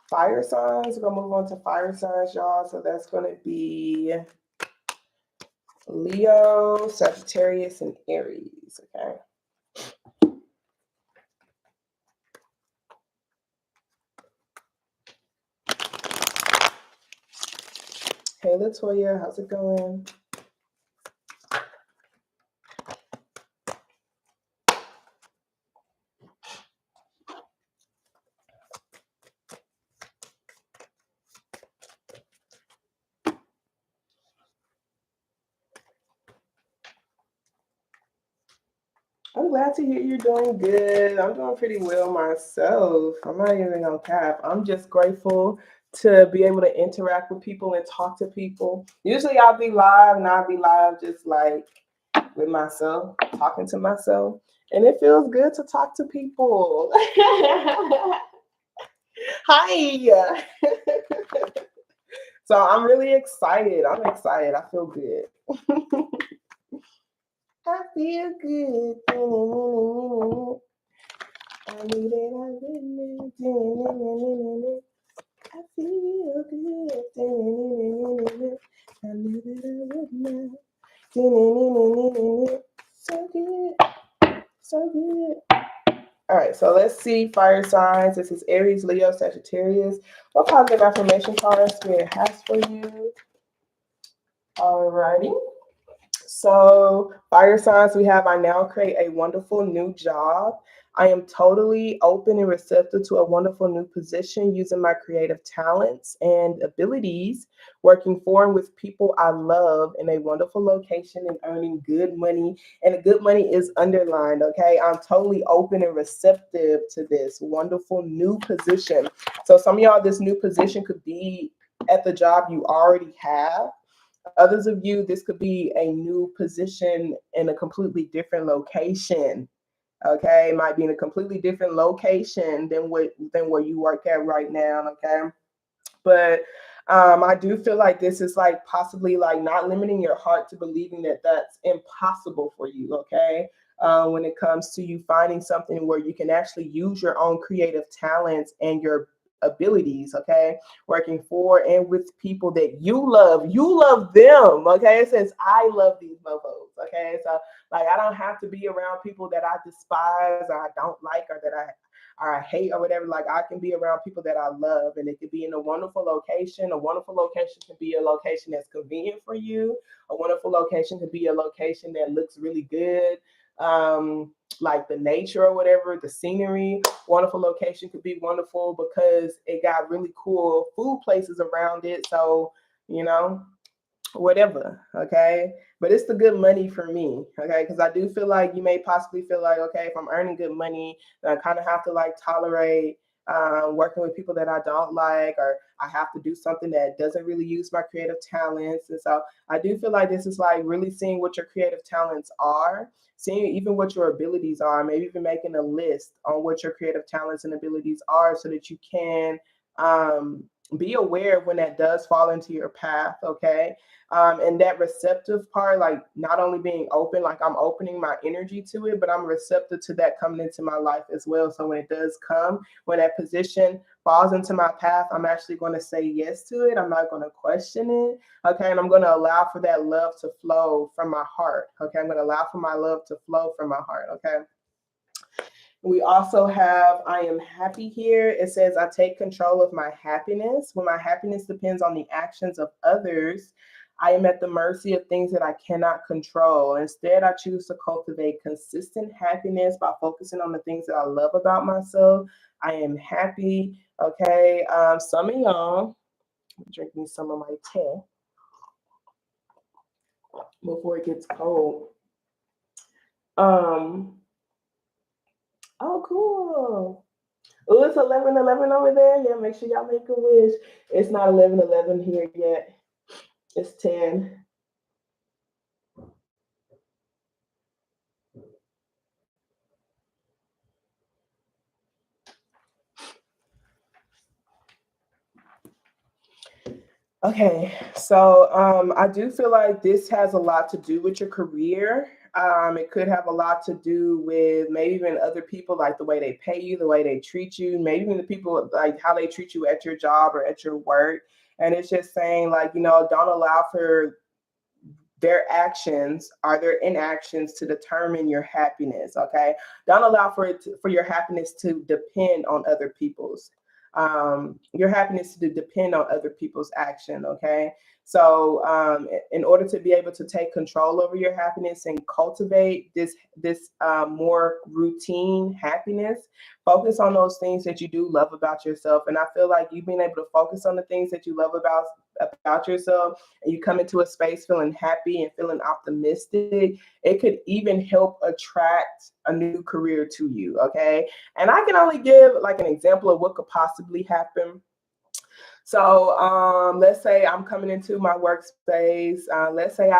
fire signs. We're gonna move on to fire signs, y'all. So that's gonna be Leo, Sagittarius, and Aries. Okay. Hey Latoya, how's it going? I'm glad to hear you're doing good. I'm doing pretty well myself. I'm not even gonna cap. I'm just grateful to be able to interact with people and talk to people. Usually I'll be live and I'll be live just like with myself, talking to myself. And it feels good to talk to people. Hi. So I'm really excited. I'm excited. I feel good. I feel good. I knew that I wouldn't. I feel good. I knew that I wouldn't. So good. So good. All right, so let's see fire signs. This is Aries, Leo, Sagittarius. What positive affirmation cards Spirit has for you? All righty. So, fire signs, we have I now create a wonderful new job. I am totally open and receptive to a wonderful new position using my creative talents and abilities, working for and with people I love in a wonderful location and earning good money. And the good money is underlined, okay? I'm totally open and receptive to this wonderful new position. So, some of y'all, this new position could be at the job you already have. Others of you, this could be a new position in a completely different location. Okay, it might be in a completely different location than where you work at right now. Okay, but I do feel like this is like possibly like not limiting your heart to believing that that's impossible for you. Okay, when it comes to you finding something where you can actually use your own creative talents and your abilities, okay, working for and with people that you love them, okay. It says I love these mofos, okay. So like I don't have to be around people that I despise or I don't like or I hate or whatever. Like I can be around people that I love, and it could be in a wonderful location. A wonderful location can be a location that's convenient for you. A wonderful location could be a location that looks really good. Like the nature or whatever, the scenery. Wonderful location could be wonderful because it got really cool food places around it. So whatever, okay? But it's the good money for me, okay? Because I do feel like you may possibly feel like, okay, if I'm earning good money, then I kind of have to like tolerate working with people that I don't like, or I have to do something that doesn't really use my creative talents. And so I do feel like this is like really seeing what your creative talents are, seeing even what your abilities are, maybe even making a list on what your creative talents and abilities are so that you can um, be aware when that does fall into your path, okay? And that receptive part, like not only being open, like I'm opening my energy to it, but I'm receptive to that coming into my life as well. So when it does come, when that position falls into my path, I'm actually going to say yes to it. I'm not going to question it. Okay. And I'm going to allow for that love to flow from my heart. Okay. I'm going to allow for my love to flow from my heart. Okay. We also have I am happy here. It says I take control of my happiness. When my happiness depends on the actions of others, I am at the mercy of things that I cannot control. Instead, I choose to cultivate consistent happiness by focusing on the things that I love about myself. I am happy. Okay. Some of y'all, drink me some of my tea before it gets cold. Um, oh, cool. Oh, it's 11:11 over there. Yeah, make sure y'all make a wish. It's not 11:11 here yet. It's 10. Okay, so I do feel like this has a lot to do with your career. It could have a lot to do with maybe even other people, like the way they pay you, the way they treat you, maybe even the people like how they treat you at your job or at your work. And it's just saying, like, don't allow for their actions or their inactions to determine your happiness. Okay, don't allow for for your happiness to depend on other people's your happiness to depend on other people's action. Okay, so in order to be able to take control over your happiness and cultivate this more routine happiness, focus on those things that you do love about yourself. And I feel like you being able to focus on the things that you love about yourself, and you come into a space feeling happy and feeling optimistic, it could even help attract a new career to you. Okay. And I can only give like an example of what could possibly happen. So let's say I'm coming into my workspace. Let's say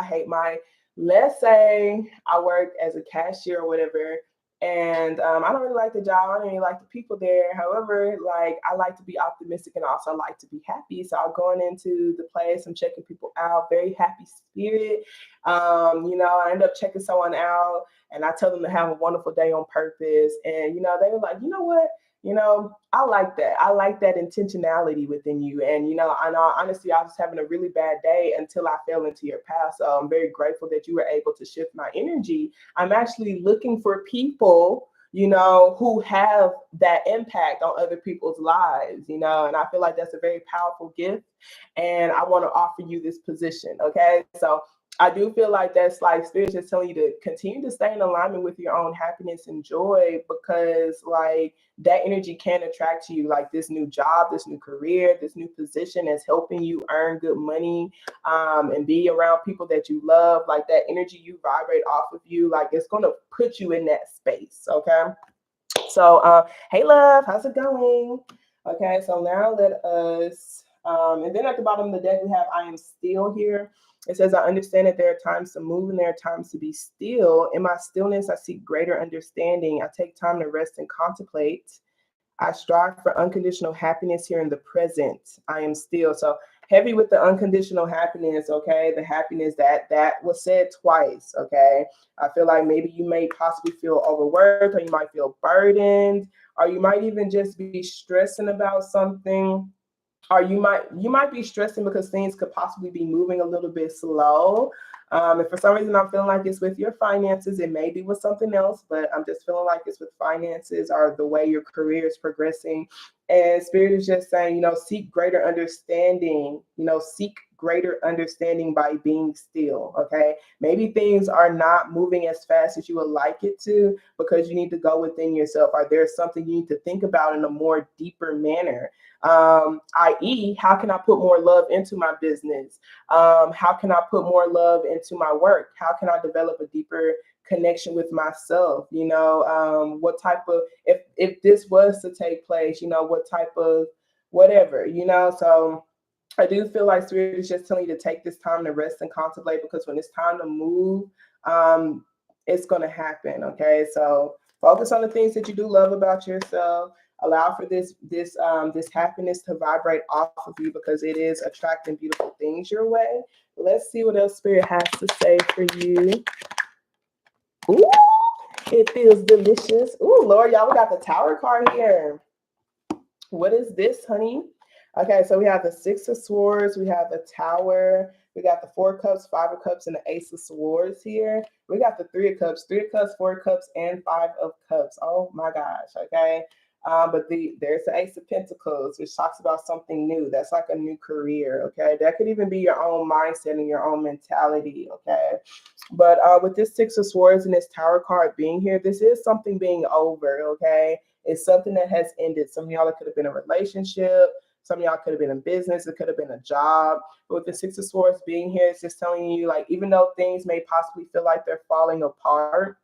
I work as a cashier or whatever, and I don't really like the job. I don't really like the people there. However, like I like to be optimistic and also like to be happy. So I'm going into the place, I'm checking people out, very happy spirit. I end up checking someone out and I tell them to have a wonderful day on purpose. And, they were like, you know what? I like that. I like that intentionality within you. And, I know honestly, I was having a really bad day until I fell into your path. So I'm very grateful that you were able to shift my energy. I'm actually looking for people, who have that impact on other people's lives, and I feel like that's a very powerful gift. And I want to offer you this position. Okay. So I do feel like that's like spirit just telling you to continue to stay in alignment with your own happiness and joy, because like that energy can attract to you like this new job, this new career, this new position that's helping you earn good money, and be around people that you love. Like that energy you vibrate off of you, like it's going to put you in that space. Okay. So, hey, love, how's it going? Okay, so now let us, and then at the bottom of the deck, we have I am still here. It says, I understand that there are times to move and there are times to be still. In my stillness, I seek greater understanding. I take time to rest and contemplate. I strive for unconditional happiness here in the present. I am still. So heavy with the unconditional happiness, okay? The happiness that was said twice, okay? I feel like maybe you may possibly feel overworked, or you might feel burdened, or you might even just be stressing about something, or you might be stressing because things could possibly be moving a little bit slow. And for some reason, I'm feeling like it's with your finances. It may be with something else, but I'm just feeling like it's with finances or the way your career is progressing. And Spirit is just saying, seek greater understanding. Seek greater understanding by being still. Okay, maybe things are not moving as fast as you would like it to because you need to go within yourself, or there's something you need to think about in a more deeper manner. I.e., how can I put more love into my business? How can I put more love into my work? How can I develop a deeper connection with myself? What type of, if this was to take place, what type of whatever, so I do feel like Spirit is just telling you to take this time to rest and contemplate, because when it's time to move, um, it's going to happen. Okay, so focus on the things that you do love about yourself. Allow for this happiness to vibrate off of you, because it is attracting beautiful things your way. Let's see what else Spirit has to say for you. Ooh, it feels delicious. Ooh, Lord, y'all, we got the Tower card here. What is this, honey? Okay, so we have the Six of Swords, we have the Tower, we got the Four of Cups, Five of Cups, and the Ace of Swords here. We got the Three of Cups, Four of Cups, and Five of Cups. Oh my gosh, okay. But there's the Ace of Pentacles, which talks about something new. That's like a new career, okay? That could even be your own mindset and your own mentality, okay? But with this Six of Swords and this Tower card being here, this is something being over, okay? It's something that has ended. Some of y'all, it could have been a relationship. Some of y'all could have been in business. It could have been a job. But with the Six of Swords being here, it's just telling you, like, even though things may possibly feel like they're falling apart,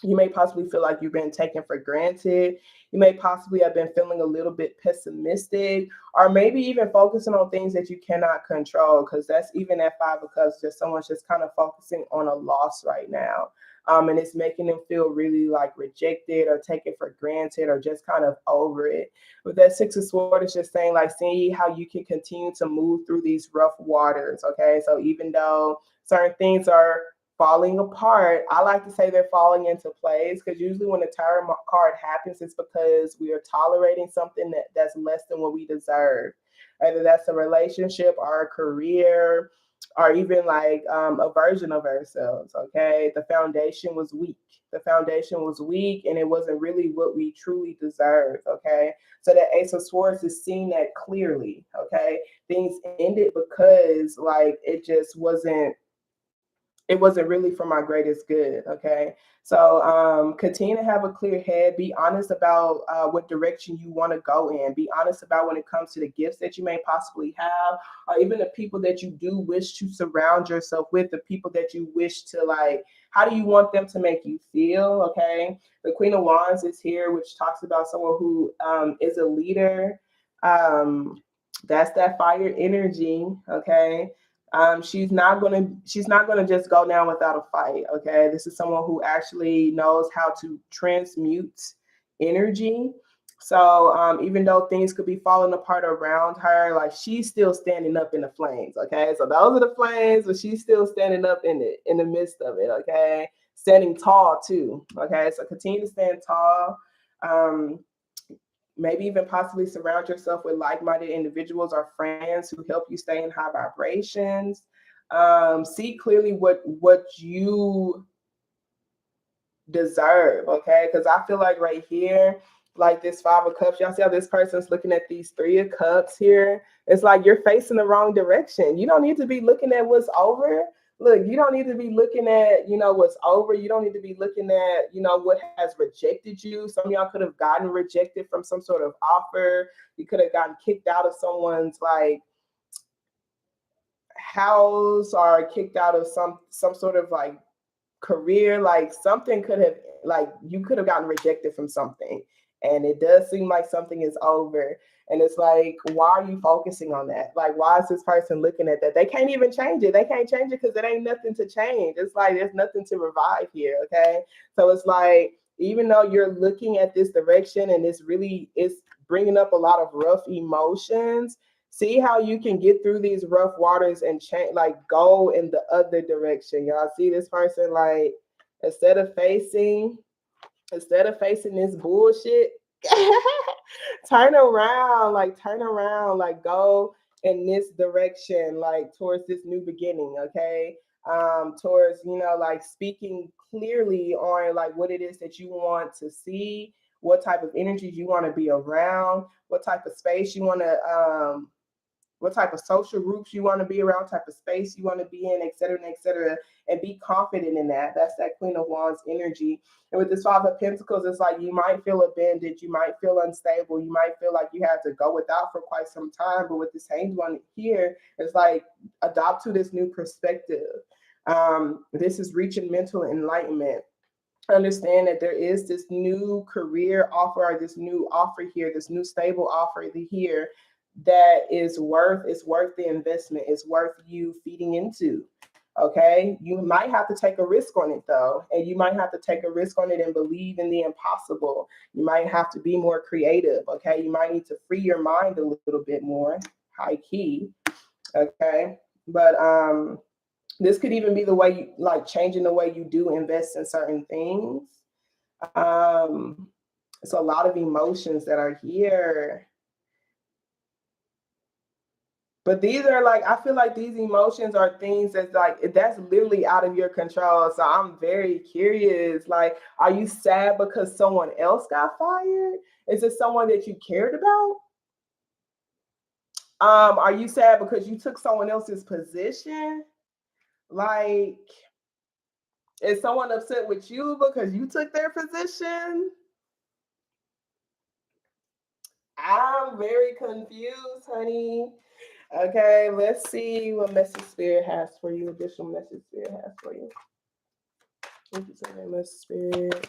you may possibly feel like you've been taken for granted. You may possibly have been feeling a little bit pessimistic, or maybe even focusing on things that you cannot control, because that's even at Five of Cups, just someone's just kind of focusing on a loss right now. And it's making them feel really like rejected or taken for granted or just kind of over it. With that Six of Swords, it's just saying, like, see how you can continue to move through these rough waters, okay? So even though certain things are falling apart, I like to say they're falling into place, because usually when the Tower card happens, it's because we are tolerating something that's less than what we deserve. Either that's a relationship or a career, or even like a version of ourselves, okay? The foundation was weak. The foundation was weak, and it wasn't really what we truly deserve, okay? So that Ace of Swords is seeing that clearly, okay? Things ended because, like, it wasn't really for my greatest good, okay? So continue to have a clear head. Be honest about what direction you want to go in. Be honest about when it comes to the gifts that you may possibly have, or even the people that you do wish to surround yourself with, the people that you wish to, like, how do you want them to make you feel, okay? The Queen of Wands is here, which talks about someone who is a leader. That's that fire energy, okay? She's not gonna just go down without a fight. Okay, this is someone who actually knows how to transmute energy. So even though things could be falling apart around her, like, she's still standing up in the flames. Okay, so those are the flames, but she's still standing up in it, in the midst of it. Okay, standing tall too. Okay, so continue to stand tall. Maybe even possibly surround yourself with like-minded individuals or friends who help you stay in high vibrations. See clearly what you deserve, okay? Because I feel like right here, like this Five of Cups, y'all see how this person's looking at these Three of Cups here? It's like you're facing the wrong direction. You don't need to be looking at what's over. Look, you don't need to be looking at, what's over. You don't need to be looking at, what has rejected you. Some of y'all could have gotten rejected from some sort of offer. You could have gotten kicked out of someone's, like, house, or kicked out of some sort of, like, career. Like, something could have, like, you could have gotten rejected from something, and it does seem like something is over. And it's like, why are you focusing on that? Like, why is this person looking at that? They can't even change it. They can't change it because there ain't nothing to change. It's like there's nothing to revive here, okay? So it's like, even though you're looking at this direction and it's bringing up a lot of rough emotions, see how you can get through these rough waters and change, like, go in the other direction. Y'all see this person, like, instead of facing this bullshit, turn around, like, go in this direction, like, towards this new beginning, okay? Towards, like, speaking clearly on, like, what it is that you want to see, what type of energies you want to be around, what type of space you want to what type of social groups you want to be around, type of space you want to be in, et cetera, and be confident in that. That's that Queen of Wands energy. And with this Five of Pentacles, it's like you might feel abandoned, you might feel unstable, you might feel like you have to go without for quite some time. But with this Hanged One here, it's like adopt to this new perspective. This is reaching mental enlightenment. Understand that there is this new career offer, or this new offer here, this new stable offer here that is worth the investment. It's worth you feeding into. Okay, you might have to take a risk on it though, and you might have to take a risk on it and believe in the impossible. You might have to be more creative. Okay, you might need to free your mind a little bit more, high key. Okay, but this could even be the way you like changing the way you do invest in certain things. It's a lot of emotions that are here. But these are like, I feel like these emotions are things that's like, that's literally out of your control. So I'm very curious. Like, are you sad because someone else got fired? Is it someone that you cared about? Are you sad because you took someone else's position? Like, is someone upset with you because you took their position? I'm very confused, honey. Okay, let's see what message Spirit has for you. Additional message Spirit has for you. Thank you so much, Spirit.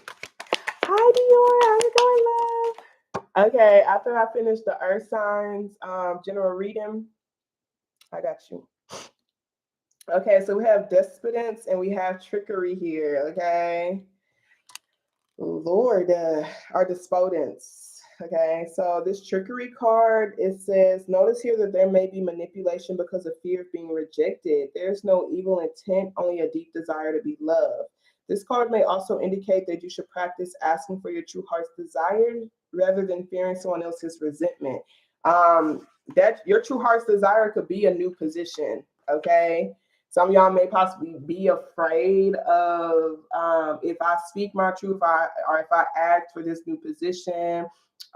Hi, Dior. How's it going, love? Okay, after I finish the Earth signs general reading, I got you. Okay, so we have despotence and we have trickery here. Okay, Lord, our despotence. Okay, so this trickery card, it says, notice here that there may be manipulation because of fear of being rejected. There's no evil intent, only a deep desire to be loved. This card may also indicate that you should practice asking for your true heart's desires rather than fearing someone else's resentment. That your true heart's desire could be a new position. Okay, some of y'all may possibly be afraid of if I speak my truth, or if I act for this new position,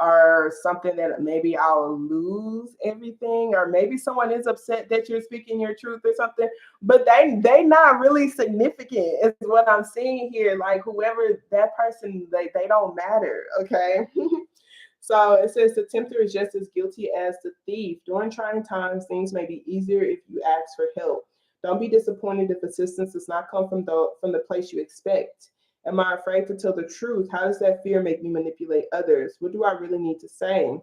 or something that maybe I'll lose everything, or maybe someone is upset that you're speaking your truth or something, but they not really significant is what I'm seeing here. Like whoever that person, they don't matter. Okay. So it says the tempter is just as guilty as the thief. During trying times, things may be easier if you ask for help. Don't be disappointed if assistance does not come from the place you expect. Am I afraid to tell the truth? How does that fear make me manipulate others? What do I really need to say?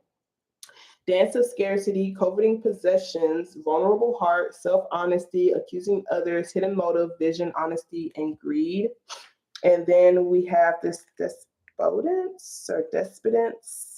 Dance of scarcity, coveting possessions, vulnerable heart, self-honesty, accusing others, hidden motive, vision, honesty, and greed. And then we have this despotence or despotence.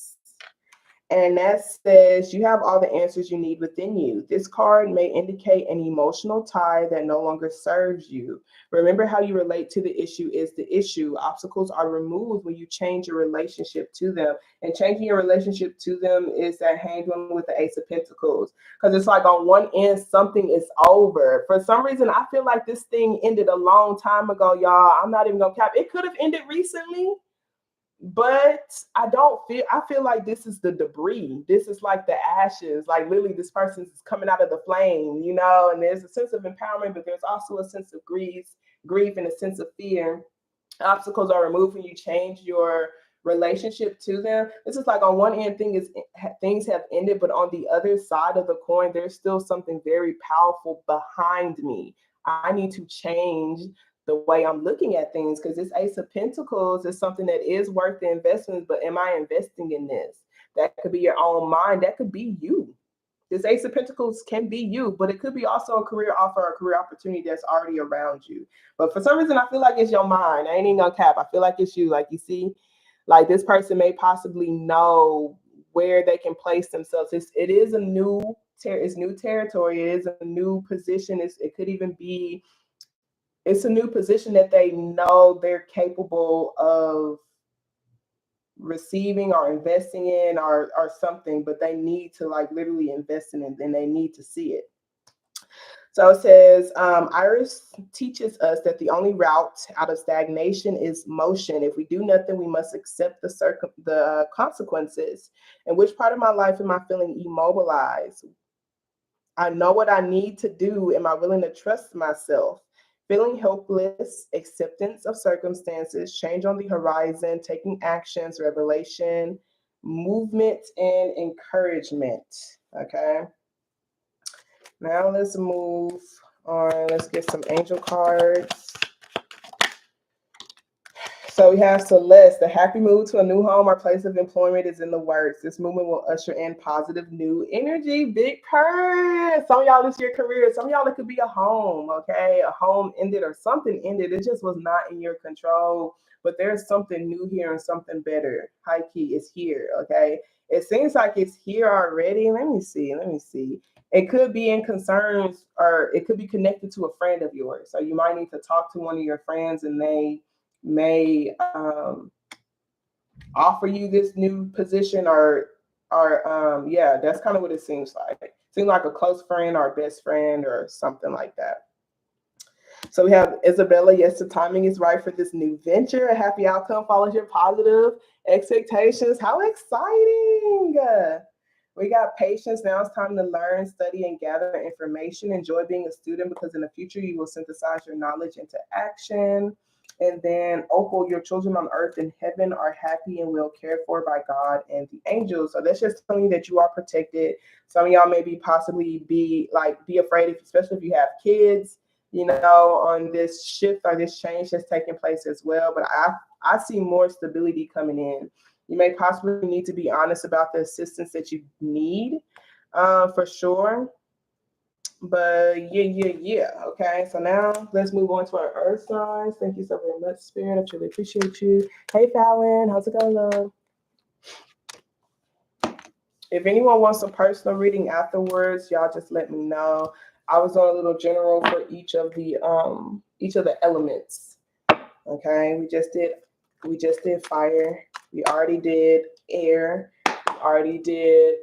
And that says you have all the answers you need within you. This card may indicate an emotional tie that no longer serves you. Remember, how you relate to the issue is the issue. Obstacles are removed when you change your relationship to them. And changing your relationship to them is that Hanged One with the Ace of Pentacles. Because it's like on one end, something is over. For some reason, I feel like this thing ended a long time ago, y'all. I'm not even going to cap. It could have ended recently. But I feel like this is the debris. This is like the ashes. Like literally this person is coming out of the flame, you know, and there's a sense of empowerment, but there's also a sense of grief and a sense of fear. Obstacles are removed when you change your relationship to them. This is like on one end, things have ended, but on the other side of the coin, there's still something very powerful behind me. I need to change the way I'm looking at things, because this Ace of Pentacles is something that is worth the investment, but am I investing in this? That could be your own mind. That could be you. This Ace of Pentacles can be you, but it could be also a career offer or a career opportunity that's already around you. But for some reason, I feel like it's your mind. I ain't even gonna cap. I feel like it's you. Like you see, like this person may possibly know where they can place themselves. It is a new territory. It is a new position. It could even be, it's a new position that they know they're capable of receiving or investing in or something, but they need to like literally invest in it, and they need to see it. So it says, Iris teaches us that the only route out of stagnation is motion. If we do nothing, we must accept the consequences. In which part of my life am I feeling immobilized? I know what I need to do. Am I willing to trust myself? Feeling helpless, acceptance of circumstances, change on the horizon, taking actions, revelation, movement, and encouragement. Okay. Now let's move on. Let's get some angel cards. So we have Celeste. The happy move to a new home or place of employment is in the works. This movement will usher in positive new energy. Big purr. Some of y'all, this is your career. Some of y'all, it could be a home, okay? A home ended or something ended. It just was not in your control. But there's something new here and something better. High key is here, okay? It seems like it's here already. Let me see. It could be in concerns, or it could be connected to a friend of yours. So you might need to talk to one of your friends, and they may offer you this new position, or yeah, that's kind of what it seems like. It seems like a close friend or best friend or something like that. So we have Isabella. Yes, the timing is right for this new venture. A happy outcome follows your positive expectations. How exciting! We got patience. Now it's time to learn, study, and gather information. Enjoy being a student, because in the future you will synthesize your knowledge into action. And then Opal, your children on earth and heaven are happy and well cared for by God and the angels. So that's just telling you that you are protected. Some of y'all may be possibly be afraid, especially if you have kids, on this shift or this change that's taking place as well. But I see more stability coming in. You may possibly need to be honest about the assistance that you need, for sure. But yeah. Okay, so now let's move on to our earth signs. Thank you so very much, Spirit. I truly appreciate you. Hey, Fallon, how's it going, love? If anyone wants a personal reading afterwards, y'all just let me know. I was on a little general for each of the elements. Okay, we just did fire. We already did air. We already did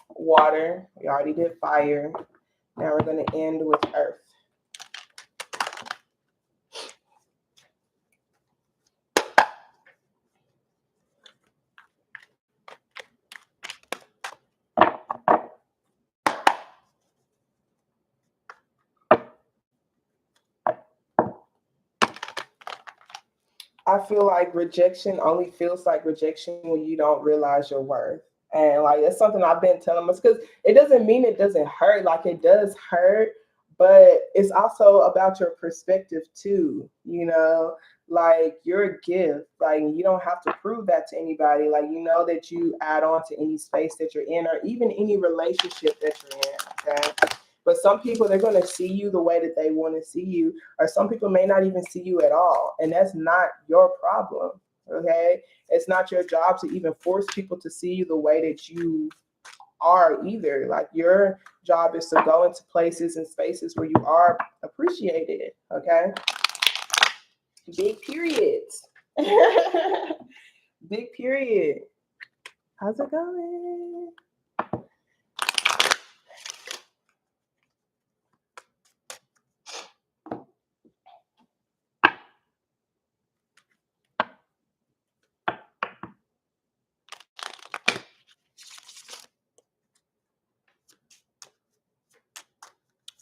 water. We already did fire. Now we're going to end with earth. I feel like rejection only feels like rejection when you don't realize your worth. And like, that's something I've been telling us, because it doesn't mean it doesn't hurt. Like, it does hurt, but it's also about your perspective too. Like, you're a gift. Like, you don't have to prove that to anybody. Like, that you add on to any space that you're in, or even any relationship that you're in. Okay. But some people, they're going to see you the way that they want to see you, or some people may not even see you at all. And that's not your problem. Okay. It's not your job to even force people to see you the way that you are either. Like, your job is to go into places and spaces where you are appreciated. Okay. Big period. Big period. How's it going?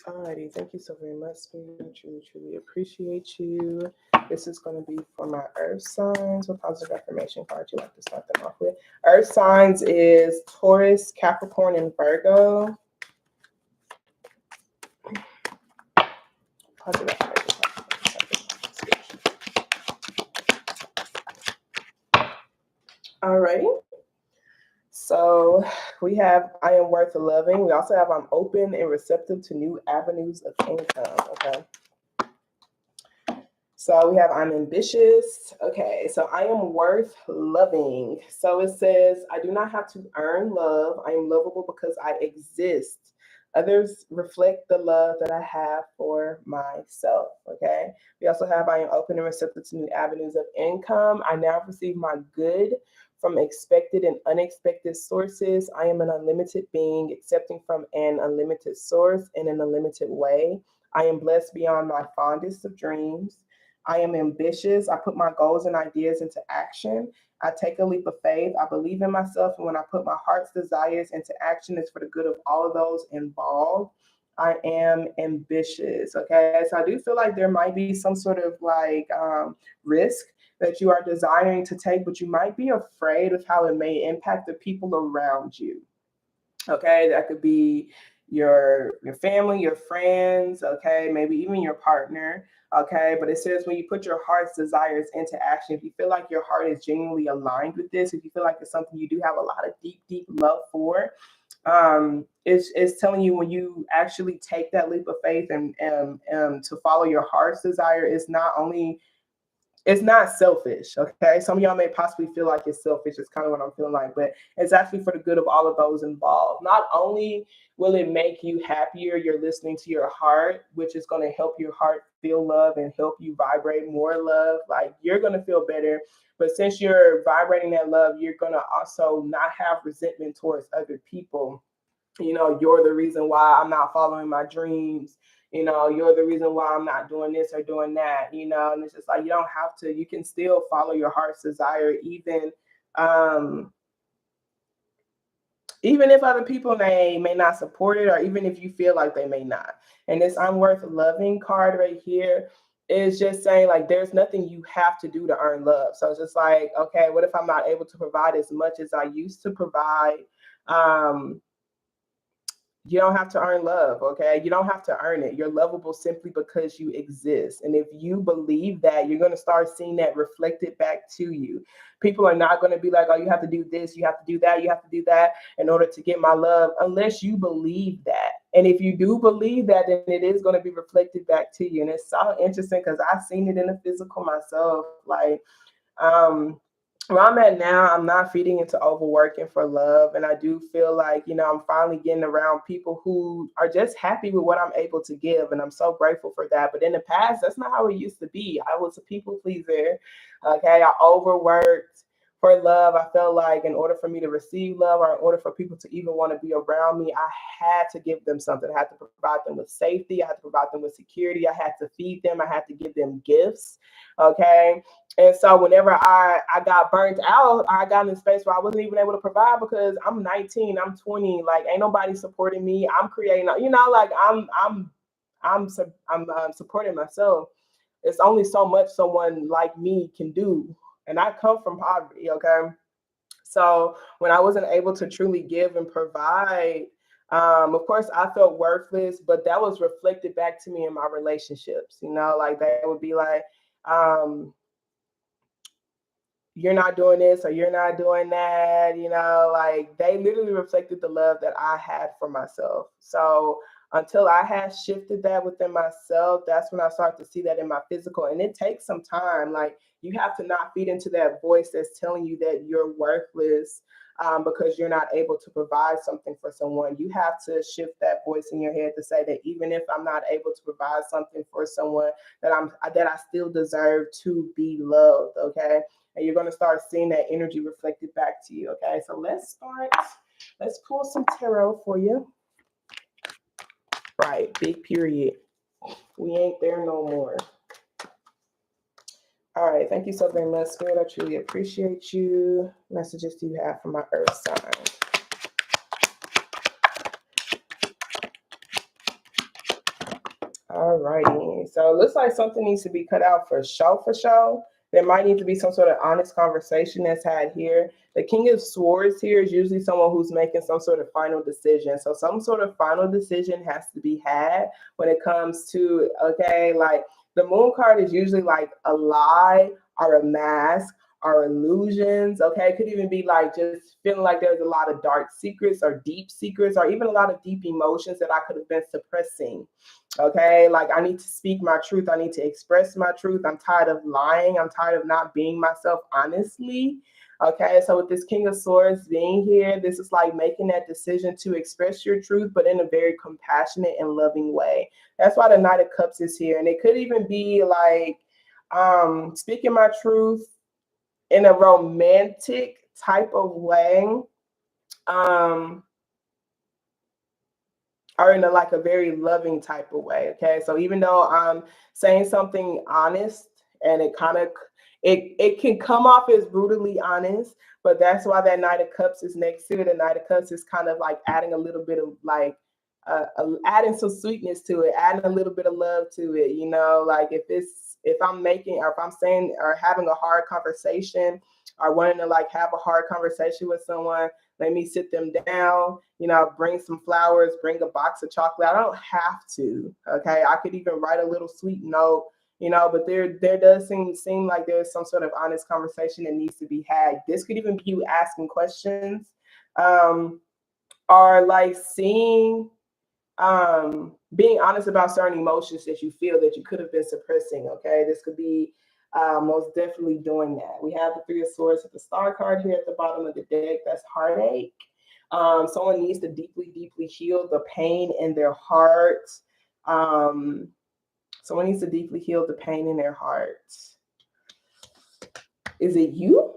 Alrighty, thank you so very much, Spirit. I truly appreciate you. This is going to be for my earth signs. What positive affirmation card you like to start them off with? Earth signs is Taurus, Capricorn, and Virgo. Positive affirmation card. Alrighty. So we have I am worth loving. We also have I'm open and receptive to new avenues of income. Okay. So we have I'm ambitious. Okay, so I am worth loving. So it says, I do not have to earn love. I am lovable because I exist. Others reflect the love that I have for myself. Okay. We also have I am open and receptive to new avenues of income. I now receive my good from expected and unexpected sources. I am an unlimited being, accepting from an unlimited source in an unlimited way. I am blessed beyond my fondest of dreams. I am ambitious. I put my goals and ideas into action. I take a leap of faith. I believe in myself. And when I put my heart's desires into action, it's for the good of all of those involved. I am ambitious. Okay. So I do feel like there might be some sort of like risk that you are desiring to take, but you might be afraid of how it may impact the people around you. Okay, that could be your family, your friends, okay, maybe even your partner. Okay, but it says when you put your heart's desires into action, if you feel like your heart is genuinely aligned with this, if you feel like it's something you do have a lot of deep love for, it's telling you when you actually take that leap of faith and to follow your heart's desire, it's not selfish. Okay, some of y'all may possibly feel like it's selfish. It's kind of what I'm feeling like, but it's actually for the good of all of those involved. Not only will it make you happier, you're listening to your heart, which is going to help your heart feel love and help you vibrate more love. Like you're going to feel better, but since you're vibrating that love, you're going to also not have resentment towards other people. You're the reason why I'm not following my dreams. You're the reason why I'm not doing this or doing that. And it's just like you don't have to. You can still follow your heart's desire, um, even if other people may not support it, or even if you feel like they may not. And this I'm worth loving card right here is just saying like there's nothing you have to do to earn love. So it's just like, okay, what if I'm not able to provide as much as I used to provide? Um, You don't have to earn love, okay? You don't have to earn it. You're lovable simply because you exist. And if you believe that, you're going to start seeing that reflected back to you. People are not going to be like, oh, you have to do this, you have to do that, you have to do that in order to get my love, unless you believe that. And if you do believe that, then it is going to be reflected back to you. And it's so interesting because I've seen it in the physical myself. Like, um, where I'm at now, I'm not feeding into overworking for love. And I do feel like, I'm finally getting around people who are just happy with what I'm able to give. And I'm so grateful for that. But in the past, that's not how it used to be. I was a people pleaser. Okay. I overworked for love. I felt like in order for me to receive love or in order for people to even want to be around me, I had to give them something. I had to provide them with safety. I had to provide them with security. I had to feed them. I had to give them gifts. Okay. And so whenever I got burnt out, I got in a space where I wasn't even able to provide because I'm 19, I'm 20, like ain't nobody supporting me. I'm creating, like I'm supporting myself. It's only so much someone like me can do, and I come from poverty. Okay, so when I wasn't able to truly give and provide, of course I felt worthless, but that was reflected back to me in my relationships. Like they would be like. You're not doing this or you're not doing that, like they literally reflected the love that I had for myself. So until I had shifted that within myself, that's when I started to see that in my physical. And it takes some time. Like you have to not feed into that voice that's telling you that you're worthless because you're not able to provide something for someone. You have to shift that voice in your head to say that even if I'm not able to provide something for someone, that I still deserve to be loved. Okay. And you're going to start seeing that energy reflected back to you. Okay, so let's pull some tarot for you. Right, big period. We ain't there no more. All right, thank you so very much, Spirit. I truly appreciate you. Messages do you have for my earth sign? All righty. So it looks like something needs to be cut out for show for show. There might need to be some sort of honest conversation that's had here. The King of Swords here is usually someone who's making some sort of final decision. So some sort of final decision has to be had when it comes to, okay, like the Moon card is usually like a lie or a mask or illusions. Okay, it could even be like just feeling like there's a lot of dark secrets or deep secrets or even a lot of deep emotions that I could have been suppressing. Okay, like I need to speak my truth. I need to express my truth. I'm tired of lying. I'm tired of not being myself honestly. Okay, so with this King of Swords being here, this is like making that decision to express your truth, but in a very compassionate and loving way. That's why the Knight of Cups is here. And it could even be like speaking my truth in a romantic type of way. Or in like a very loving type of way. Okay. So even though I'm saying something honest And it can come off as brutally honest, but that's why that Knight of Cups is next to it. The Knight of Cups is kind of like adding a little bit of like adding some sweetness to it, adding a little bit of love to it. You know, like if I'm making, or if I'm saying or having a hard conversation, or wanting to like have a hard conversation with someone, let me sit them down, you know, bring some flowers, bring a box of chocolate. I don't have to. Okay. I could even write a little sweet note, you know, but there does seem like there's some sort of honest conversation that needs to be had. This could even be you asking questions, or like being honest about certain emotions that you feel that you could have been suppressing. Okay, this could be most definitely doing that. We have the Three of Swords with the Star card here at the bottom of the deck. That's heartache. Someone needs to deeply heal the pain in their heart. Someone needs to deeply heal the pain in their heart. Is it you?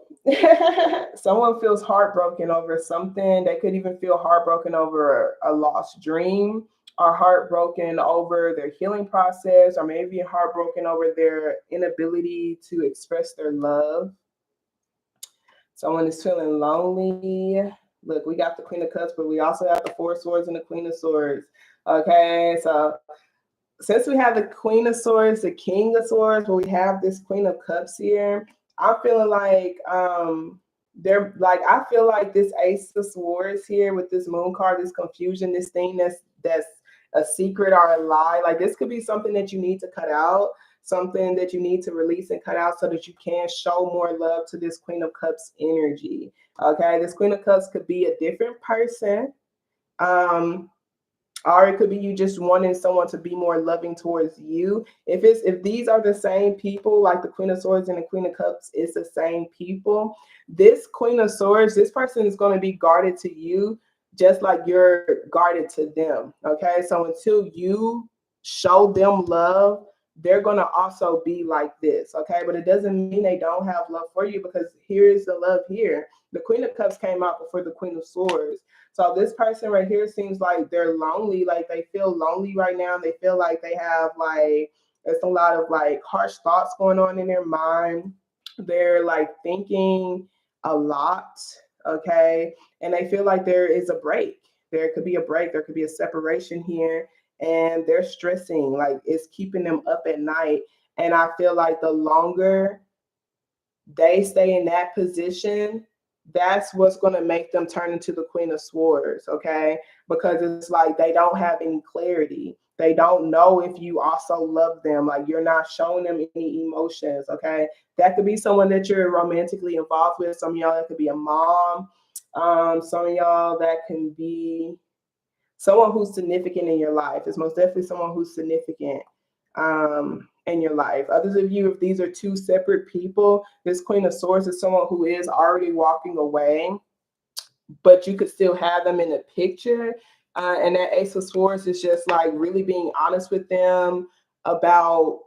Someone feels heartbroken over something. They could even feel heartbroken over a lost dream, or heartbroken over their healing process, or maybe heartbroken over their inability to express their love. Someone is feeling lonely. Look, we got the Queen of Cups, but we also have the Four of Swords and the Queen of Swords. Okay, so since we have the Queen of Swords, the King of Swords, but we have this Queen of Cups here, I'm feeling like I feel like this Ace of Swords here with this Moon card, this confusion, this thing that's a secret or a lie. Like this could be something that you need to cut out, something that you need to release and cut out so that you can show more love to this Queen of Cups energy. Okay, this Queen of Cups could be a different person. Or it could be you just wanting someone to be more loving towards you. If these are the same people, like the Queen of Swords and the Queen of Cups, it's the same people. This Queen of Swords, this person is going to be guarded to you just like you're guarded to them. Okay, so until you show them love, they're going to also be like this. Okay, but it doesn't mean they don't have love for you, because here is the love here. The Queen of Cups came out before the Queen of Swords. So this person right here seems like they're lonely, like they feel lonely right now. They feel like they have like, there's a lot of like harsh thoughts going on in their mind. They're like thinking a lot, okay? And they feel like there is a break. There could be a break, there could be a separation here, and they're stressing, like it's keeping them up at night. And I feel like the longer they stay in that position, that's what's going to make them turn into the Queen of Swords, okay? Because it's like they don't have any clarity. They don't know if you also love them. Like you're not showing them any emotions, okay? That could be someone that you're romantically involved with. Some of y'all, that could be a mom. Some of y'all, that can be someone who's significant in your life. It's most definitely someone who's significant in your life. Others of you, if these are two separate people, this Queen of Swords is someone who is already walking away, but you could still have them in the picture. And that Ace of Swords is just like really being honest with them about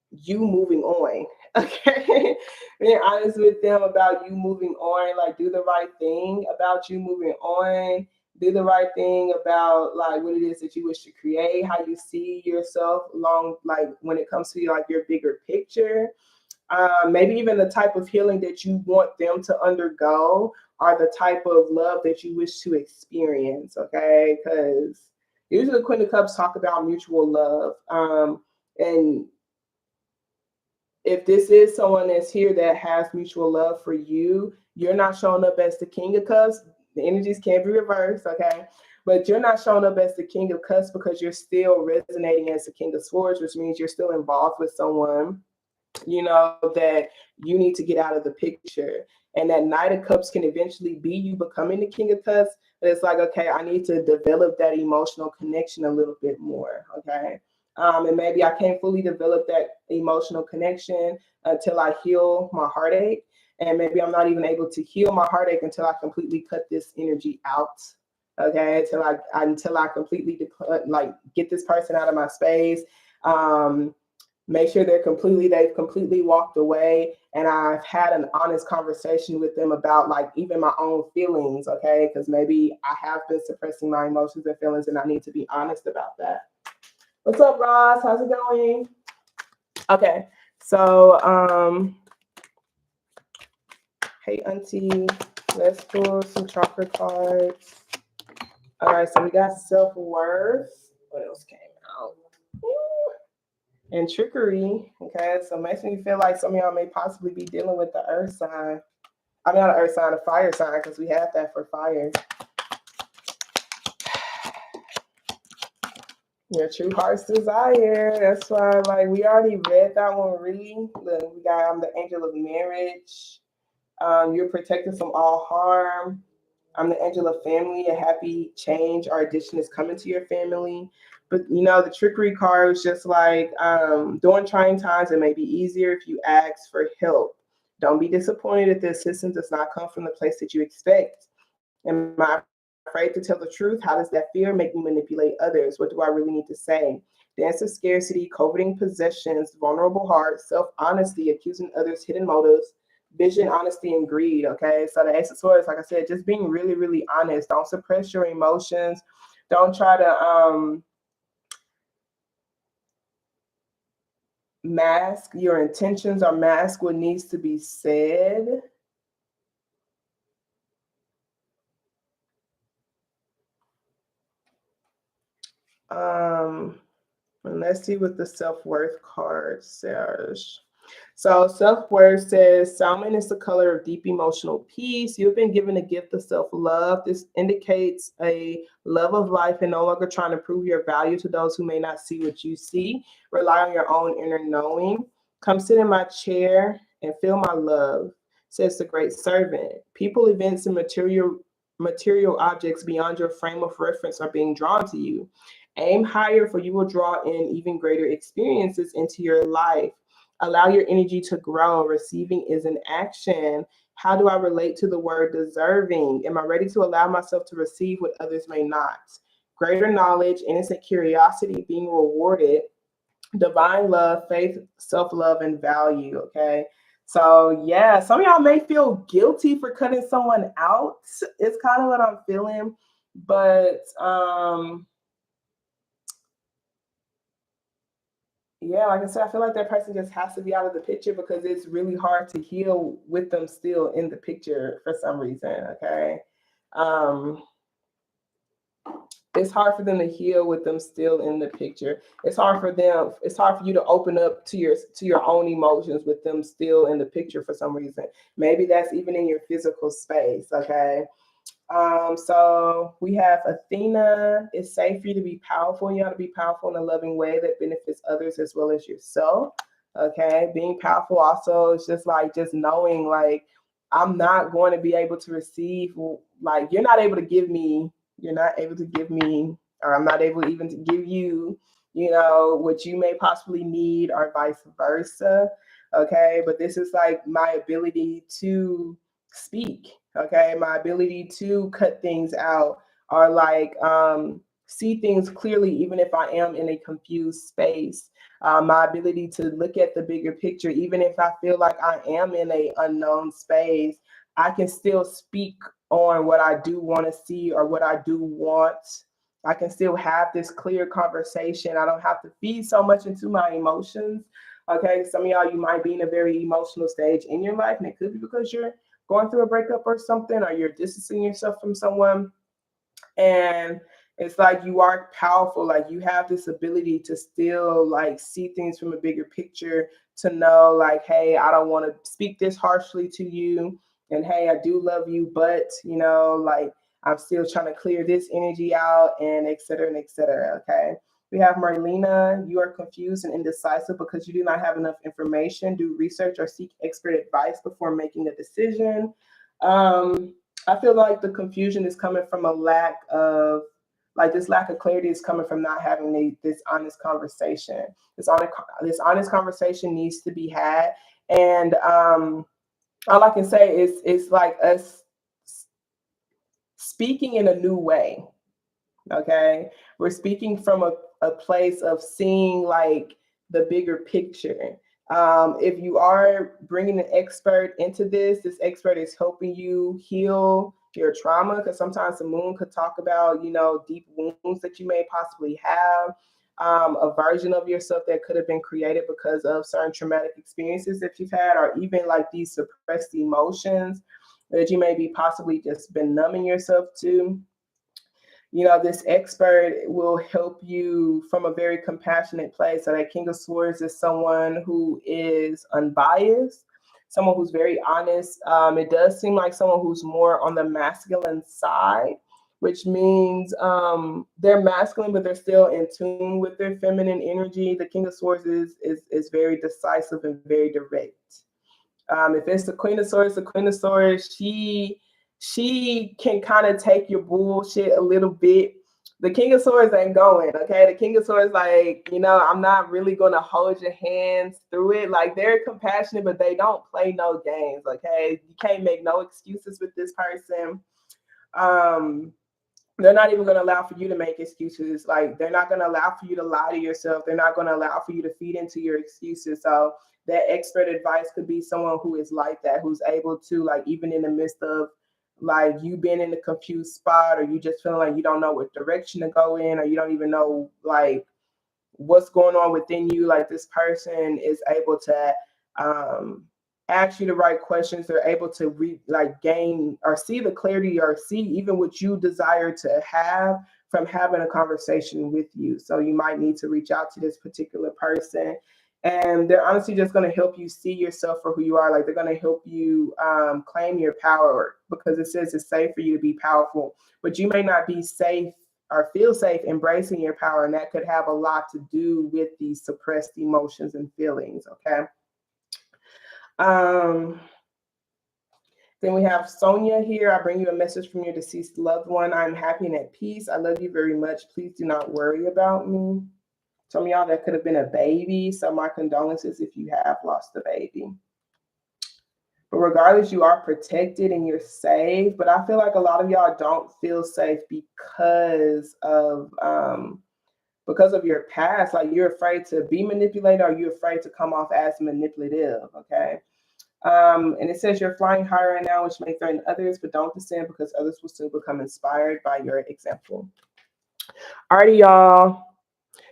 you moving on. Okay, being honest with them about you moving on, like do the right thing about you moving on, do the right thing about like what it is that you wish to create, how you see yourself along, like when it comes to like your bigger picture. Maybe even the type of healing that you want them to undergo, or the type of love that you wish to experience. Okay, because usually the Queen of Cups talk about mutual love, and if this is someone that's here that has mutual love for you, you're not showing up as the King of Cups. The energies can be reversed, okay? But you're not showing up as the King of Cups because you're still resonating as the King of Swords, which means you're still involved with someone, you know, that you need to get out of the picture. And that Knight of Cups can eventually be you becoming the King of Cups. But it's like, okay, I need to develop that emotional connection a little bit more, okay? And maybe I can't fully develop that emotional connection until I heal my heartache. And maybe I'm not even able to heal my heartache until I completely cut this energy out. Okay, until I completely like get this person out of my space. Make sure they've completely walked away, and I've had an honest conversation with them about like even my own feelings. Okay, because maybe I have been suppressing my emotions and feelings, and I need to be honest about that. What's up, Ross? How's it going? Okay, So, hey, Auntie, let's pull some chakra cards. All right, so we got self-worth. What else came out? And trickery. Okay, so it makes me feel like some of y'all may possibly be dealing with the earth sign. I mean, not an earth sign, a fire sign, because we have that for fire. Your true heart's desire. That's why, like, we already read that one. Really, look, we got the angel of marriage. You're protected from all harm. I'm the angel of family. A happy change or addition is coming to your family. But the trickery card was just like, during trying times, it may be easier if you ask for help. Don't be disappointed if the assistance does not come from the place that you expect. Am I afraid to tell the truth? How does that fear make me manipulate others? What do I really need to say? Dance of scarcity, coveting possessions, vulnerable heart, self-honesty, accusing others, hidden motives, vision, honesty, and greed. Okay, so the Ace of Swords, like I said, just being really, really honest. Don't suppress your emotions. Don't try to mask your intentions or mask what needs to be said. And let's see what the self-worth card says. So self-worth says salmon is the color of deep emotional peace. You've been given a gift of self-love. This indicates a love of life and no longer trying to prove your value to those who may not see what you see. Rely on your own inner knowing. Come sit in my chair and feel my love, says the great servant. People, events, and material objects beyond your frame of reference are being drawn to you. Aim higher, for you will draw in even greater experiences into your life. Allow your energy to grow. Receiving is an action. How do I relate to the word deserving? Am I ready to allow myself to receive what others may not? Greater knowledge, innocent curiosity, being rewarded, divine love, faith, self love, and value. Okay. So, yeah, some of y'all may feel guilty for cutting someone out. It's kind of what I'm feeling. But, yeah, like I said, I feel like that person just has to be out of the picture because it's really hard to heal with them still in the picture for some reason. Okay. Um, it's hard for them to heal with them still in the picture. It's hard for you to open up to your own emotions with them still in the picture for some reason. Maybe that's even in your physical space. Okay. So we have Athena. It's safe for you to be powerful. You ought to be powerful in a loving way that benefits others as well as yourself. Okay. Being powerful also is just knowing like I'm not going to be able to receive, like you're not able to give me, or I'm not able even to give you, what you may possibly need or vice versa. Okay. But this is like my ability to speak. Okay, my ability to cut things out or like see things clearly even if I am in a confused space. My ability to look at the bigger picture even if I feel like I am in a unknown space, I can still speak on what I do want to see or what I do want. I can still have this clear conversation. I don't have to feed so much into my emotions. Okay, some of y'all, you might be in a very emotional stage in your life, and it could be because you're going through a breakup or something, or you're distancing yourself from someone. And it's like you are powerful. Like you have this ability to still like see things from a bigger picture, to know like, hey, I don't want to speak this harshly to you. And hey, I do love you, but like I'm still trying to clear this energy out and et cetera and et cetera. Okay. We have Marlena. You are confused and indecisive because you do not have enough information. Do research or seek expert advice before making a decision. Um, I feel like the confusion is coming from a lack of, like, this lack of clarity is coming from not having this honest conversation. This honest conversation needs to be had, and all I can say is it's like us speaking in a new way. Okay, we're speaking from a place of seeing like the bigger picture. If you are bringing an expert into this expert is helping you heal your trauma, because sometimes the moon could talk about deep wounds that you may possibly have. a version of yourself that could have been created because of certain traumatic experiences that you've had, or even like these suppressed emotions that you may be possibly just been numbing yourself to. This expert will help you from a very compassionate place. So that King of Swords is someone who is unbiased, someone who's very honest. It does seem like someone who's more on the masculine side, which means they're masculine, but they're still in tune with their feminine energy. The King of Swords is very decisive and very direct. If it's the Queen of Swords, she can kind of take your bullshit a little bit. The King of Swords ain't going, okay? The King of Swords, like, I'm not really going to hold your hands through it. Like, they're compassionate, but they don't play no games, okay? You can't make no excuses with this person. They're not even going to allow for you to make excuses. Like, they're not going to allow for you to lie to yourself. They're not going to allow for you to feed into your excuses. So that expert advice could be someone who is like that, who's able to, like, even in the midst of like you being in a confused spot, or you just feeling like you don't know what direction to go in, or you don't even know like what's going on within you, like this person is able to ask you the right questions. They're able to gain or see the clarity, or see even what you desire to have from having a conversation with you. So you might need to reach out to this particular person, and they're honestly just going to help you see yourself for who you are. Like, they're going to help you claim your power, because it says it's safe for you to be powerful, but you may not be safe or feel safe embracing your power, and that could have a lot to do with these suppressed emotions and feelings. Okay. Then we have Sonia here. I bring you a message from your deceased loved one. I'm happy and at peace. I love you very much. Please do not worry about me. Some of y'all, that could have been a baby. So my condolences if you have lost a baby. But regardless, you are protected and you're safe. But I feel like a lot of y'all don't feel safe because of your past. Like, you're afraid to be manipulated, or you're afraid to come off as manipulative. Okay. And it says you're flying high right now, which may threaten others, but don't descend, because others will soon become inspired by your example. Alrighty, y'all.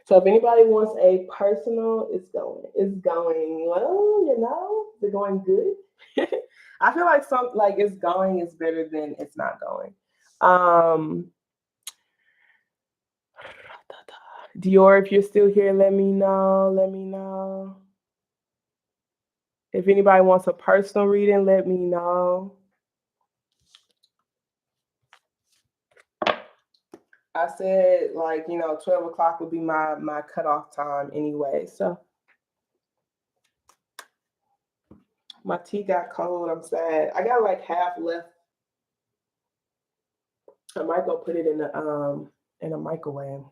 So if anybody wants a personal, it's going well, is it going good? I feel like it's going is better than it's not going. Dior, if you're still here, let me know. If anybody wants a personal reading, let me know. I said 12 o'clock would be my cutoff time anyway. So my tea got cold. I'm sad. I got like half left. I might go put it in a microwave.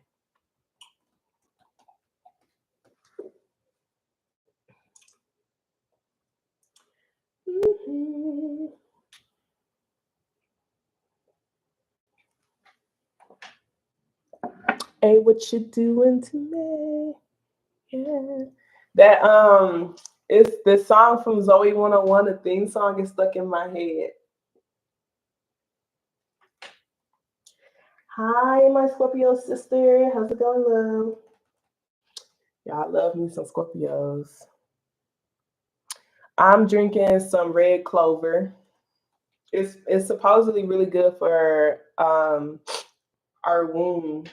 Mm-hmm. Hey, what you doing to me? Yeah. That it's the song from Zoe 101, the theme song is stuck in my head. Hi, my Scorpio sister. How's it going, love? Yeah, I love me some Scorpios. I'm drinking some red clover. It's supposedly really good for our womb,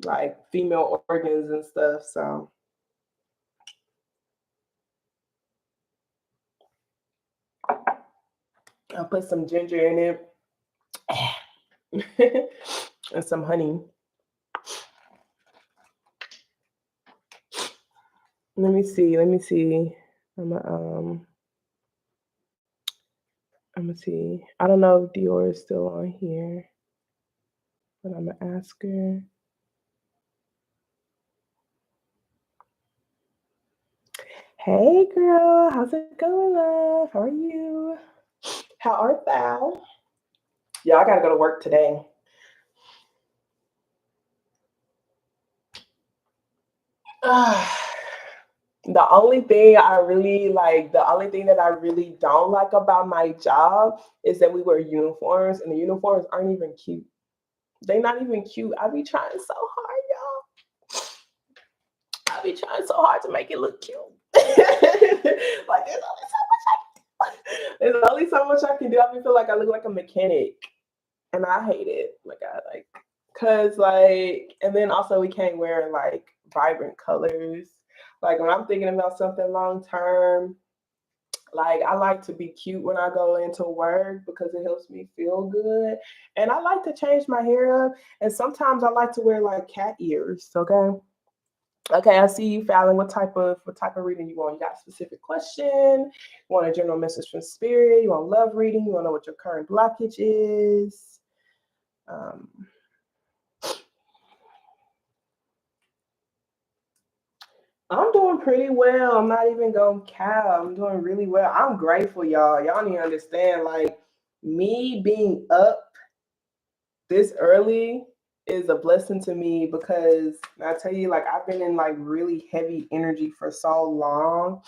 like female organs and stuff. So I'll put some ginger in it and some honey. Let me see. I'm gonna see. I don't know if Dior is still on here, but I'm gonna ask her. Hey girl, how's it going, love? How are you? How art thou? Yeah, I gotta go to work today. The only thing that I really don't like about my job is that we wear uniforms, and the uniforms aren't even cute. They're not even cute. I be trying so hard, y'all. be trying so hard to make it look cute. Like there's only so much I can do. I feel like I look like a mechanic, and I hate it. Like cause like, and then also we can't wear like vibrant colors. Like when I'm thinking about something long term, like I like to be cute when I go into work because it helps me feel good. And I like to change my hair up. And sometimes I like to wear like cat ears. Okay. Okay, I see you, Fallon. What type of reading you want? You got a specific question? You want a general message from spirit? You want love reading? You want to know what your current blockage is? I'm doing pretty well. I'm not even going to cap. I'm doing really well. I'm grateful, y'all. Y'all need to understand, like, me being up this early is a blessing to me because I tell you, like, I've been in like really heavy energy for so long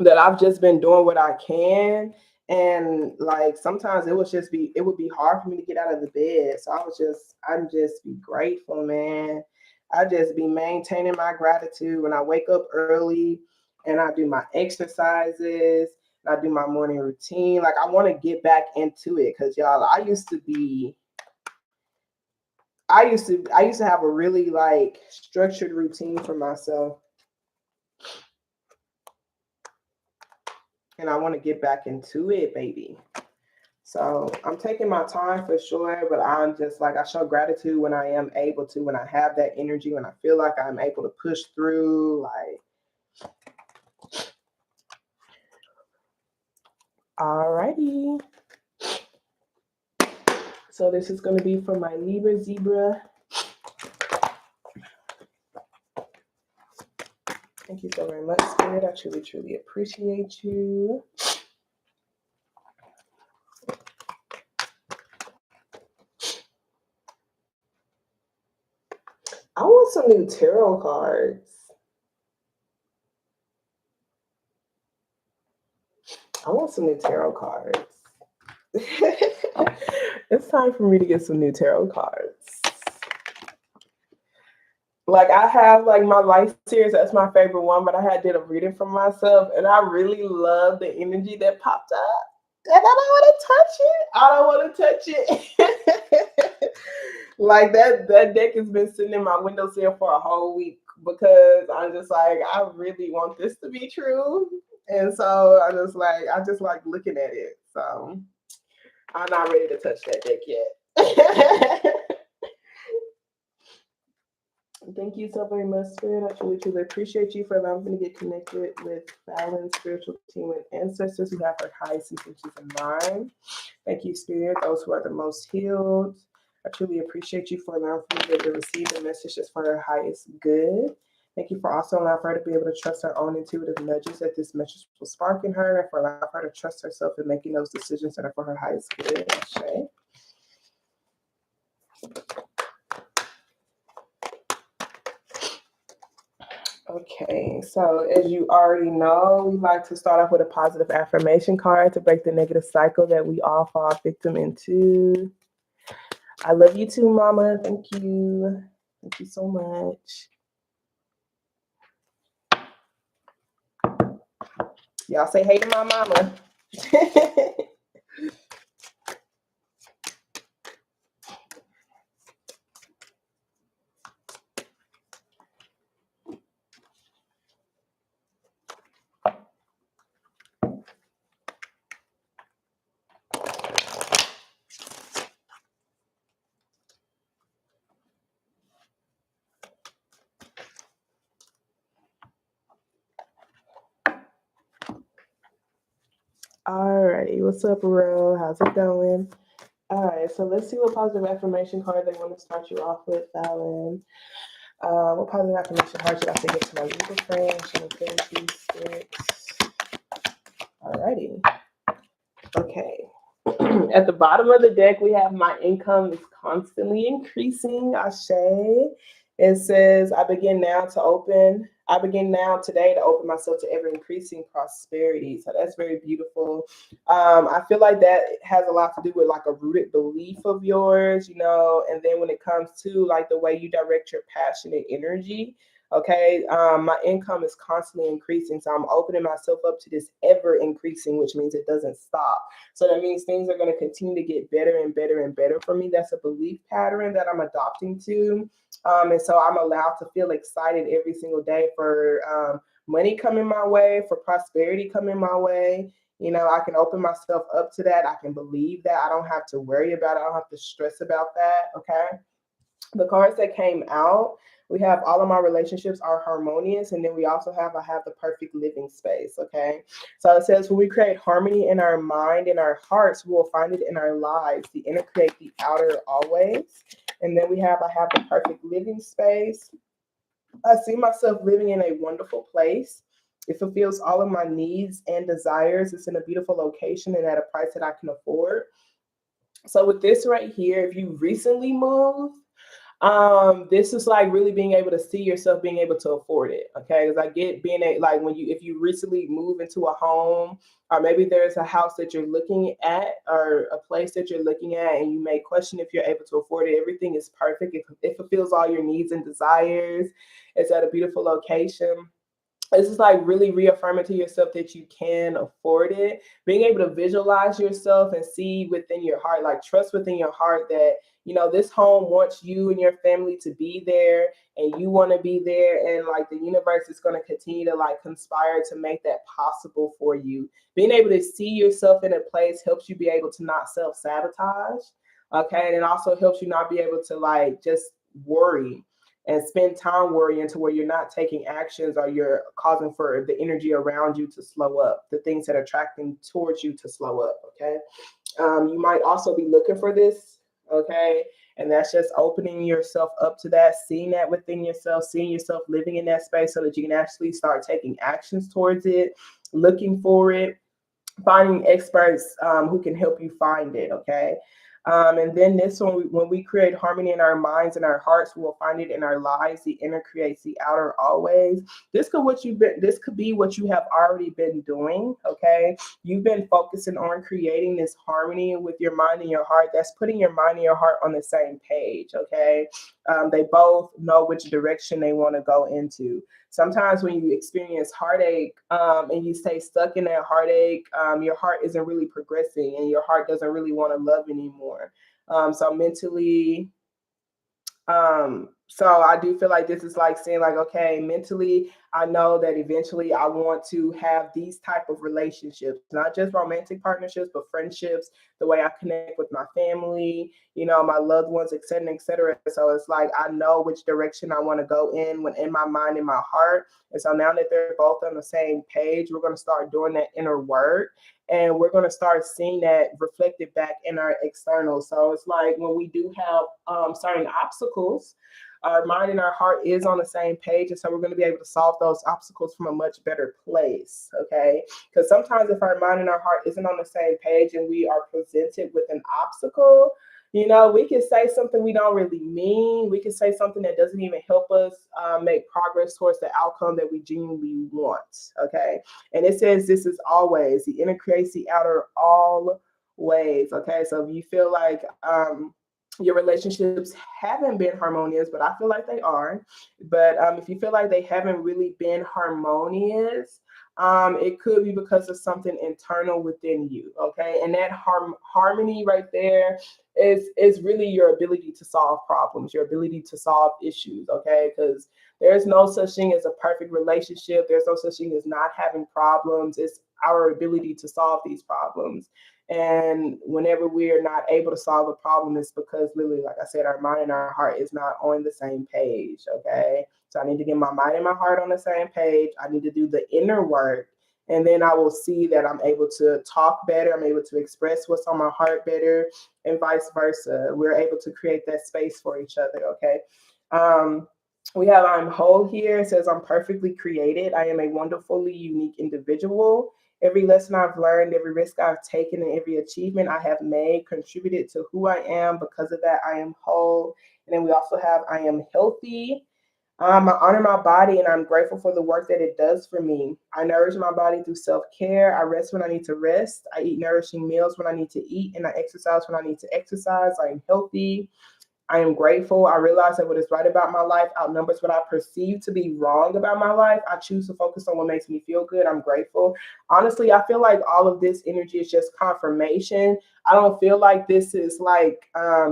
that I've just been doing what I can. And like sometimes it would be hard for me to get out of the bed. So I'm just be grateful, man. I just be maintaining my gratitude when I wake up early and I do my exercises and I do my morning routine. Like I want to get back into it because y'all, I used to have a really like structured routine for myself. And I want to get back into it, baby. So I'm taking my time for sure, but I'm just like, I show gratitude when I am able to, when I have that energy, when I feel like I'm able to push through, like. Alrighty. So this is going to be for my Libra Zebra. Thank you so very much, Spirit. I truly, truly appreciate you. I want some new tarot cards. It's time for me to get some new tarot cards. Like I have like my life series, that's my favorite one, but I did a reading for myself and I really love the energy that popped up. And I don't want to touch it. Like that deck has been sitting in my windowsill for a whole week because I'm just like, I really want this to be true. And so I just like looking at it. So I'm not ready to touch that deck yet. Thank you so very much, Spirit. I truly, truly appreciate you for allowing me to get connected with Fallon's spiritual team and ancestors who have her highest intentions in mind. Thank you, Spirit, those who are the most healed. I truly appreciate you for allowing me to receive the message that's for her highest good. Thank you for also allowing her to be able to trust her own intuitive nudges that this message will spark in her and for allowing her to trust herself in making those decisions that are for her highest good. Ashe. Okay, so as you already know, we like to start off with a positive affirmation card to break the negative cycle that we all fall victim into. I love you too, Mama. Thank you. Thank you so much. Y'all say hey to my mama. Alrighty, what's up, Ro? How's it going? All right, so let's see what positive affirmation card they want to start you off with, Fallon. What positive affirmation card should I say to my legal friend? Thank you, Spirit. Alrighty. Okay. At the bottom of the deck, we have my income is constantly increasing. Ashe. It says, I begin now today to open myself to ever increasing prosperity. So that's very beautiful. I feel like that has a lot to do with like a rooted belief of yours, you know, and then when it comes to like the way you direct your passionate energy, Okay, my income is constantly increasing, so I'm opening myself up to this ever increasing, which means it doesn't stop. So that means things are going to continue to get better and better and better for me. That's a belief pattern that I'm adopting to. And so I'm allowed to feel excited every single day for money coming my way, for prosperity coming my way. You know, I can open myself up to that. I can believe that. I don't have to worry about it. I don't have to stress about that. Okay. The cards that came out, we have all of my relationships are harmonious, and then we also have I have the perfect living space. Okay, so it says when we create harmony in our mind and our hearts, we will find it in our lives. The inner create the outer always. And then we have I have the perfect living space. I see myself living in a wonderful place. It fulfills all of my needs and desires. It's in a beautiful location and at a price that I can afford. So with this right here, if you recently moved, this is like really being able to see yourself being able to afford it. Okay, because I get being a like when you if you recently move into a home, or maybe there's a house that you're looking at or a place that you're looking at and you may question if you're able to afford it. Everything is perfect. It fulfills all your needs and desires. It's at a beautiful location. This is like really reaffirming to yourself that you can afford it, being able to visualize yourself and see within your heart, like trust within your heart that you know this home wants you and your family to be there, and you want to be there, and like the universe is going to continue to like conspire to make that possible for you. Being able to see yourself in a place helps you be able to not self-sabotage. Okay, and it also helps you not be able to like just worry and spend time worrying to where you're not taking actions or you're causing for the energy around you to slow up, the things that are attracting towards you to slow up. Okay. You might also be looking for this. Okay. And that's just opening yourself up to that, seeing that within yourself, seeing yourself living in that space so that you can actually start taking actions towards it, looking for it, finding experts who can help you find it. Okay. And then this one, when we create harmony in our minds and our hearts, we will find it in our lives. The inner creates the outer always. This could be what you have already been doing. Okay. You've been focusing on creating this harmony with your mind and your heart. That's putting your mind and your heart on the same page. Okay. They both know which direction they want to go into. Sometimes when you experience heartache and you stay stuck in that heartache, your heart isn't really progressing and your heart doesn't really want to love anymore. So mentally, so I do feel like this is like saying like, okay, mentally, I know that eventually I want to have these type of relationships, not just romantic partnerships, but friendships, the way I connect with my family, you know, my loved ones, et cetera, et cetera. So it's like, I know which direction I want to go in when in my mind and my heart. And so now that they're both on the same page, we're going to start doing that inner work, and we're going to start seeing that reflected back in our external. So it's like when we do have certain obstacles, our mind and our heart is on the same page, and so we're going to be able to solve those obstacles from a much better place. Okay, because sometimes if our mind and our heart isn't on the same page and we are presented with an obstacle, you know, we can say something we don't really mean. We can say something that doesn't even help us make progress towards the outcome that we genuinely want. Okay. And it says this is always the inner creates the outer always. Okay. So if you feel like your relationships haven't been harmonious, but I feel like they are. But if you feel like they haven't really been harmonious, it could be because of something internal within you. Okay. And that harmony right there is really your ability to solve problems, your ability to solve issues. Okay. Because there's no such thing as a perfect relationship. There's no such thing as not having problems. It's our ability to solve these problems. And whenever we are not able to solve a problem, it's because literally, like I said, our mind and our heart is not on the same page. Okay. So I need to get my mind and my heart on the same page. I need to do the inner work. And then I will see that I'm able to talk better. I'm able to express what's on my heart better, and vice versa. We're able to create that space for each other. Okay. We have I'm whole here. It says I'm perfectly created. I am a wonderfully unique individual. Every lesson I've learned, every risk I've taken, and every achievement I have made contributed to who I am. Because of that, I am whole. And then we also have I am healthy. I honor my body and I'm grateful for the work that it does for me. I nourish my body through self care. I rest when I need to rest. I eat nourishing meals when I need to eat, and I exercise when I need to exercise. I am healthy. I am grateful. I realize that what is right about my life outnumbers what I perceive to be wrong about my life. I choose to focus on what makes me feel good. I'm grateful. Honestly, I feel like all of this energy is just confirmation. I don't feel like this is like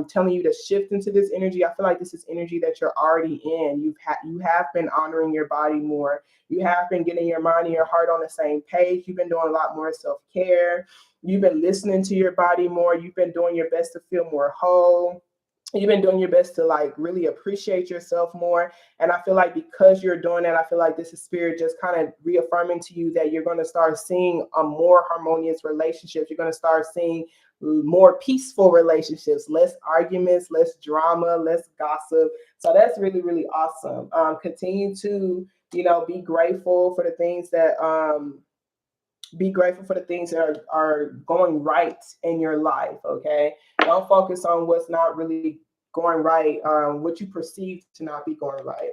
telling you to shift into this energy. I feel like this is energy that you're already in. You have been honoring your body more. You have been getting your mind and your heart on the same page. You've been doing a lot more self care. You've been listening to your body more. You've been doing your best to feel more whole. You've been doing your best to like really appreciate yourself more. And I feel like because you're doing that, I feel like this is spirit just kind of reaffirming to you that you're going to start seeing a more harmonious relationships. You're going to start seeing more peaceful relationships, less arguments, less drama, less gossip. So that's really, really awesome. Continue to, be grateful for the things that are going right in your life. Okay, don't focus on what's not really going right, what you perceive to not be going right.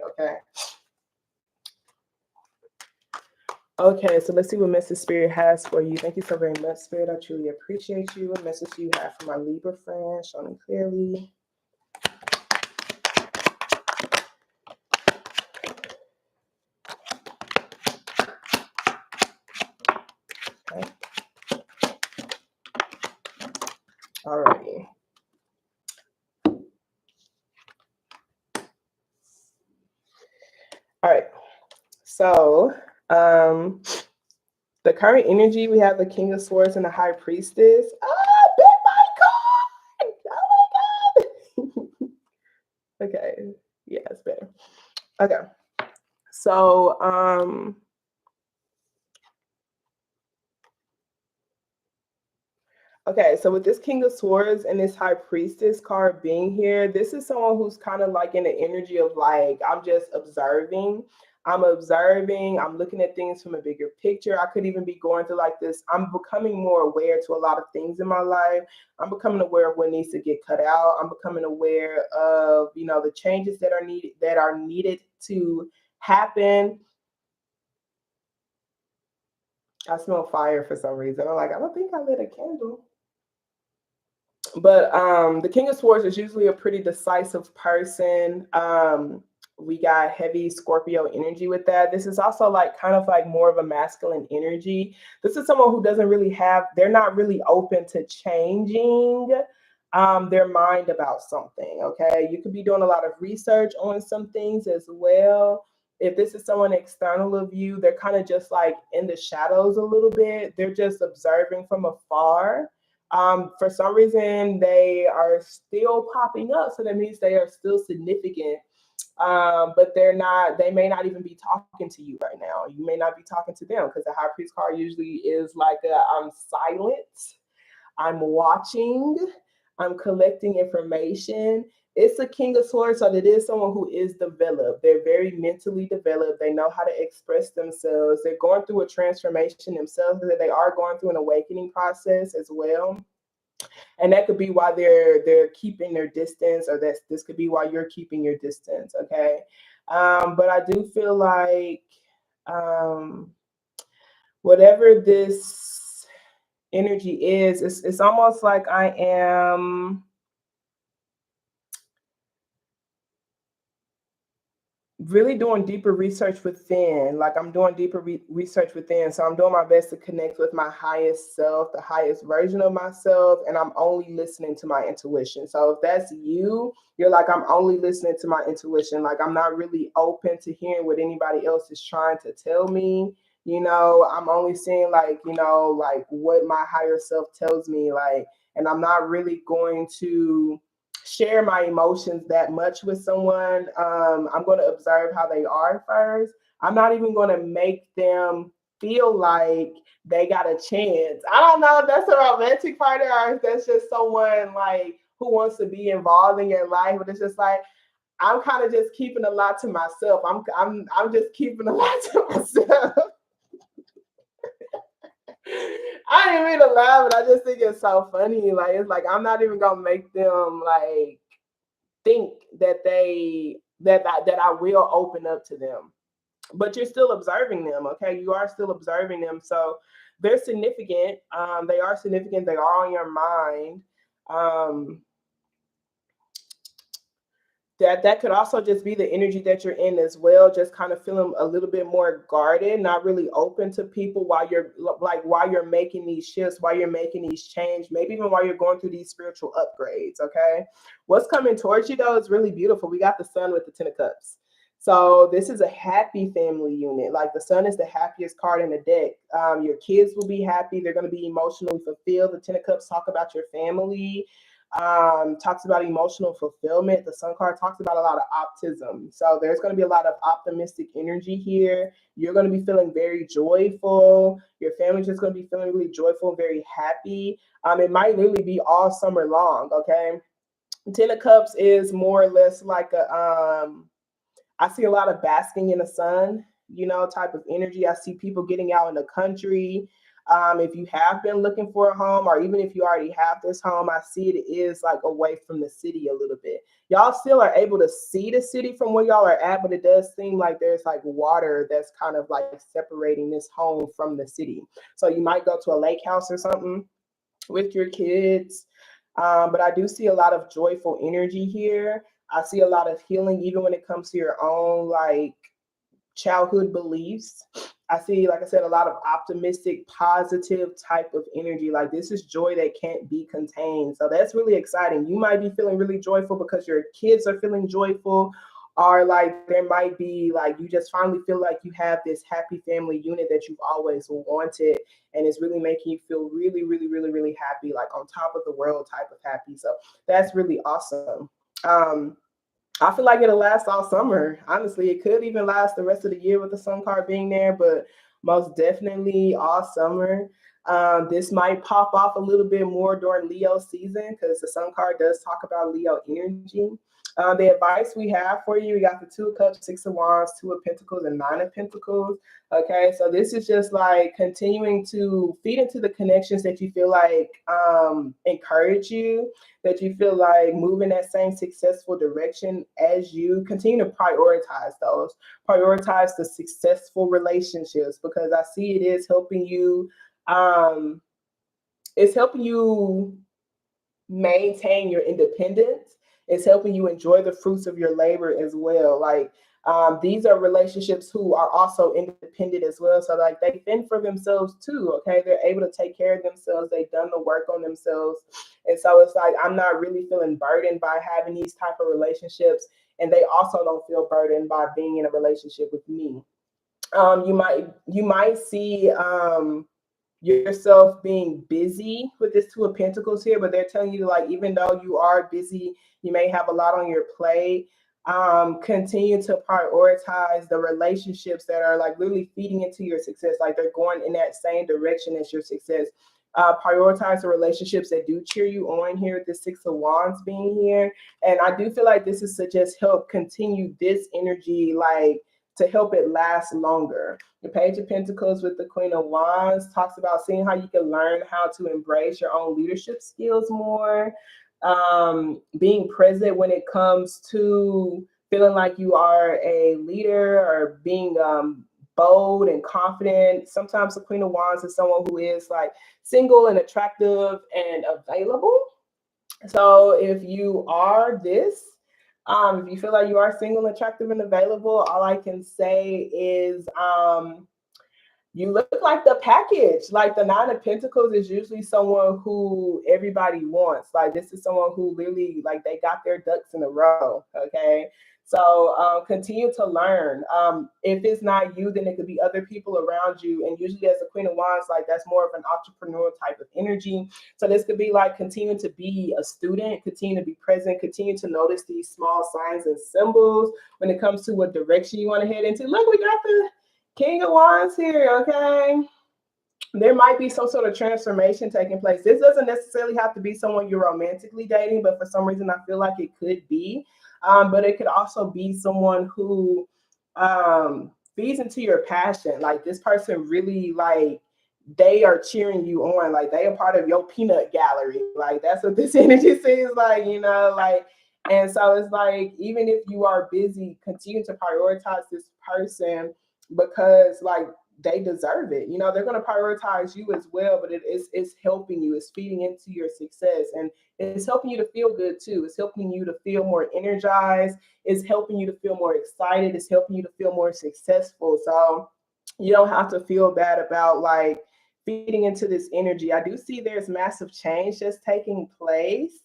Okay, so let's see what message spirit has for you. Thank you so very much, spirit. I truly appreciate you. What message do you have for my Libra friend? Show me clearly. Okay. All righty. All right. So, the current energy, we have the King of Swords and the High Priestess. Big my God! Oh my God! Okay. Yeah, it's better. Okay. So, okay, so with this King of Swords and this High Priestess card being here, this is someone who's kind of like in the energy of like, I'm just observing. I'm observing. I'm looking at things from a bigger picture. I could even be going through like this. I'm becoming more aware to a lot of things in my life. I'm becoming aware of what needs to get cut out. I'm becoming aware of, the changes that are needed to happen. I smell fire for some reason. I'm like, I don't think I lit a candle. But the King of Swords is usually a pretty decisive person. We got heavy Scorpio energy with that. This is also like kind of like more of a masculine energy. This is someone who doesn't really they're not really open to changing their mind about something. Okay, you could be doing a lot of research on some things as well. If this is someone external of you, they're kind of just like in the shadows a little bit. They're just observing from afar. For some reason, they are still popping up, so that means they are still significant. But they may not even be talking to you right now. You may not be talking to them because the High Priest card usually is like I'm silent, I'm watching, I'm collecting information. It's a King of Swords, so it is someone who is developed. They're very mentally developed. They know how to express themselves. They're going through a transformation themselves. They are going through an awakening process as well. And that could be why they're keeping their distance, or this could be why you're keeping your distance. Okay, but I do feel like whatever this energy is, it's almost like I am really doing deeper research within. Like I'm doing deeper research within. So I'm doing my best to connect with my highest self, the highest version of myself. And I'm only listening to my intuition. So if that's you, you're like, I'm only listening to my intuition. Like I'm not really open to hearing what anybody else is trying to tell me. I'm only seeing like what my higher self tells me. Like, and I'm not really going to share my emotions that much with someone. I'm going to observe how they are first. I'm not even going to make them feel like they got a chance. I don't know if that's a romantic partner or if that's just someone like who wants to be involved in your life, but it's just like I'm kind of just keeping a lot to myself. I'm just keeping a lot to myself. I didn't mean to laugh, but I just think it's so funny. Like it's like I'm not even gonna make them like think that I will open up to them. But you're still observing them, okay? You are still observing them. So they're significant. They are significant. They are on your mind. that could also just be the energy that you're in as well, just kind of feeling a little bit more guarded, not really open to people while you're making these shifts, while you're making these change, maybe even while you're going through these spiritual upgrades. Okay, what's coming towards you though is really beautiful. We got the sun with the 10 of cups. So this is a happy family unit. Like the sun is the happiest card in the deck. Your kids will be happy. They're going to be emotionally fulfilled. The 10 of cups talk about your family, talks about emotional fulfillment. The sun card talks about a lot of optimism. So there's going to be a lot of optimistic energy here. You're going to be feeling very joyful. Your family's just going to be feeling really joyful, very happy. It might literally be all summer long. Okay. 10 of cups is more or less like I see a lot of basking in the sun, type of energy. I see people getting out in the country. If you have been looking for a home, or even if you already have this home, I see it is like away from the city a little bit. Y'all still are able to see the city from where y'all are at, but it does seem like there's like water that's kind of like separating this home from the city. So you might go to a lake house or something with your kids. But I do see a lot of joyful energy here. I see a lot of healing, even when it comes to your own like childhood beliefs. I see, like I said, a lot of optimistic, positive type of energy. Like this is joy that can't be contained. So that's really exciting. You might be feeling really joyful because your kids are feeling joyful, or like there might be like you just finally feel like you have this happy family unit that you've always wanted, and it's really making you feel really, really, really, really happy, like on top of the world type of happy. So that's really awesome. Um, I feel like it'll last all summer. Honestly, it could even last the rest of the year with the sun card being there, but most definitely all summer. This might pop off a little bit more during Leo season because the sun card does talk about Leo energy. The advice we have for you, we got the 2 of cups, 6 of wands, 2 of pentacles, and 9 of pentacles. Okay, so this is just like continuing to feed into the connections that you feel like encourage you, that you feel like move in that same successful direction as you. Continue to prioritize those. Prioritize the successful relationships, because I see it is helping you. It's helping you maintain your independence. It's helping you enjoy the fruits of your labor as well. Like these are relationships who are also independent as well. So like they fend for themselves too. Okay, they're able to take care of themselves. They've done the work on themselves, and so it's like I'm not really feeling burdened by having these type of relationships, and they also don't feel burdened by being in a relationship with me. You might see yourself being busy with this 2 of pentacles here, but they're telling you like even though you are busy, you may have a lot on your plate. Continue to prioritize the relationships that are like literally feeding into your success, like they're going in that same direction as your success. Prioritize the relationships that do cheer you on here with the 6 of wands being here. And I do feel like this is to just help continue this energy, like to help it last longer. The Page of Pentacles with the Queen of Wands talks about seeing how you can learn how to embrace your own leadership skills more, being present when it comes to feeling like you are a leader, or being bold and confident. Sometimes the Queen of Wands is someone who is like single and attractive and available. So if you are this, if you feel like you are single, attractive, and available, all I can say is you look like the package. Like the 9 of pentacles is usually someone who everybody wants. Like this is someone who really like they got their ducks in a row. Okay. So continue to learn. If it's not you, then it could be other people around you. And usually as a Queen of Wands, like that's more of an entrepreneurial type of energy. So this could be like continue to be a student, continue to be present, continue to notice these small signs and symbols when it comes to what direction you want to head into. Look, we got the King of Wands here, okay? There might be some sort of transformation taking place. This doesn't necessarily have to be someone you're romantically dating, but for some reason I feel like it could be. But it could also be someone who feeds into your passion. Like this person really like they are cheering you on. Like they are part of your peanut gallery. Like that's what this energy seems like, like. And so it's like even if you are busy, continue to prioritize this person, because like they deserve it. They're going to prioritize you as well, but it's helping you. It's feeding into your success, and it's helping you to feel good too. It's helping you to feel more energized. It's helping you to feel more excited. It's helping you to feel more successful. So you don't have to feel bad about like feeding into this energy. I do see there's massive change that's taking place.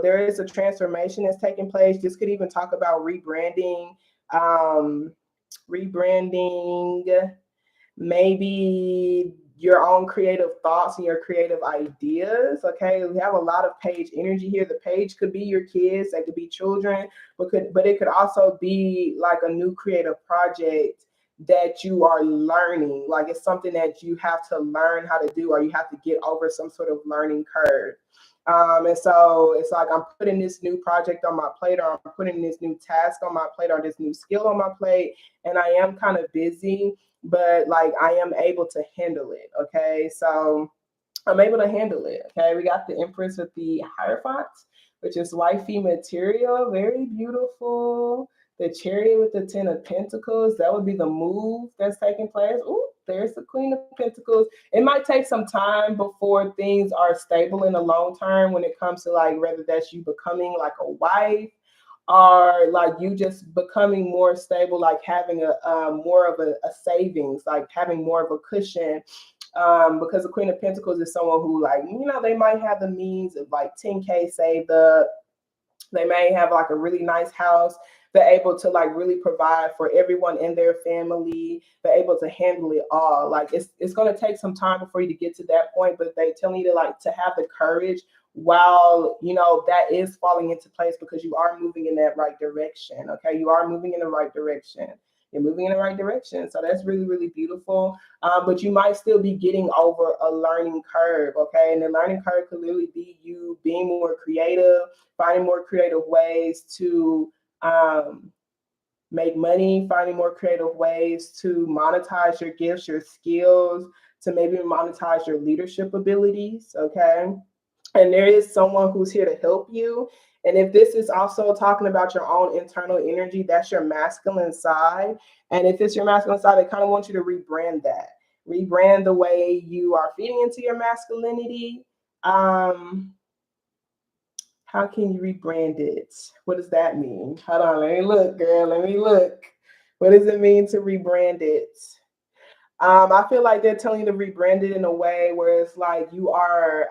There is a transformation that's taking place. This could even talk about rebranding, rebranding, maybe your own creative thoughts and your creative ideas. Okay, we have a lot of page energy here. The page could be your kids, they could be children, but it could also be like a new creative project that you are learning. Like it's something that you have to learn how to do, or you have to get over some sort of learning curve. And so it's like I'm putting this new project on my plate, or I'm putting this new task on my plate, or this new skill on my plate, and I am kind of busy, but like I am able to handle it. Okay, so I'm able to handle it. Okay, we got the Empress with the Hierophant, which is wifey material, very beautiful. The Chariot with the Ten of Pentacles, that would be the move that's taking place. Ooh, there's the Queen of Pentacles. It might take some time before things are stable in the long term when it comes to like whether that's you becoming like a wife, or like you just becoming more stable, like having a more of a savings, like having more of a cushion. Because the Queen of Pentacles is someone who like, they might have the means of like 10K saved up. They may have like a really nice house. They're able to like really provide for everyone in their family. They're able to handle it all. Like it's going to take some time before you to get to that point, but they tell you to like to have the courage while that is falling into place, because you are moving in that right direction. Okay, you are moving in the right direction. You're moving in the right direction. So that's really, really beautiful. But you might still be getting over a learning curve. Okay, and the learning curve could literally be you being more creative, finding more creative ways to make money, finding more creative ways to monetize your gifts, your skills, to maybe monetize your leadership abilities. Okay, and there is someone who's here to help you. And if this is also talking about your own internal energy, that's your masculine side. And if it's your masculine side, I kind of want you to rebrand that. Rebrand the way you are feeding into your masculinity. How can you rebrand it? What does that mean? Hold on, let me look, girl. Let me look. What does it mean to rebrand it? I feel like they're telling you to rebrand it in a way where it's like you are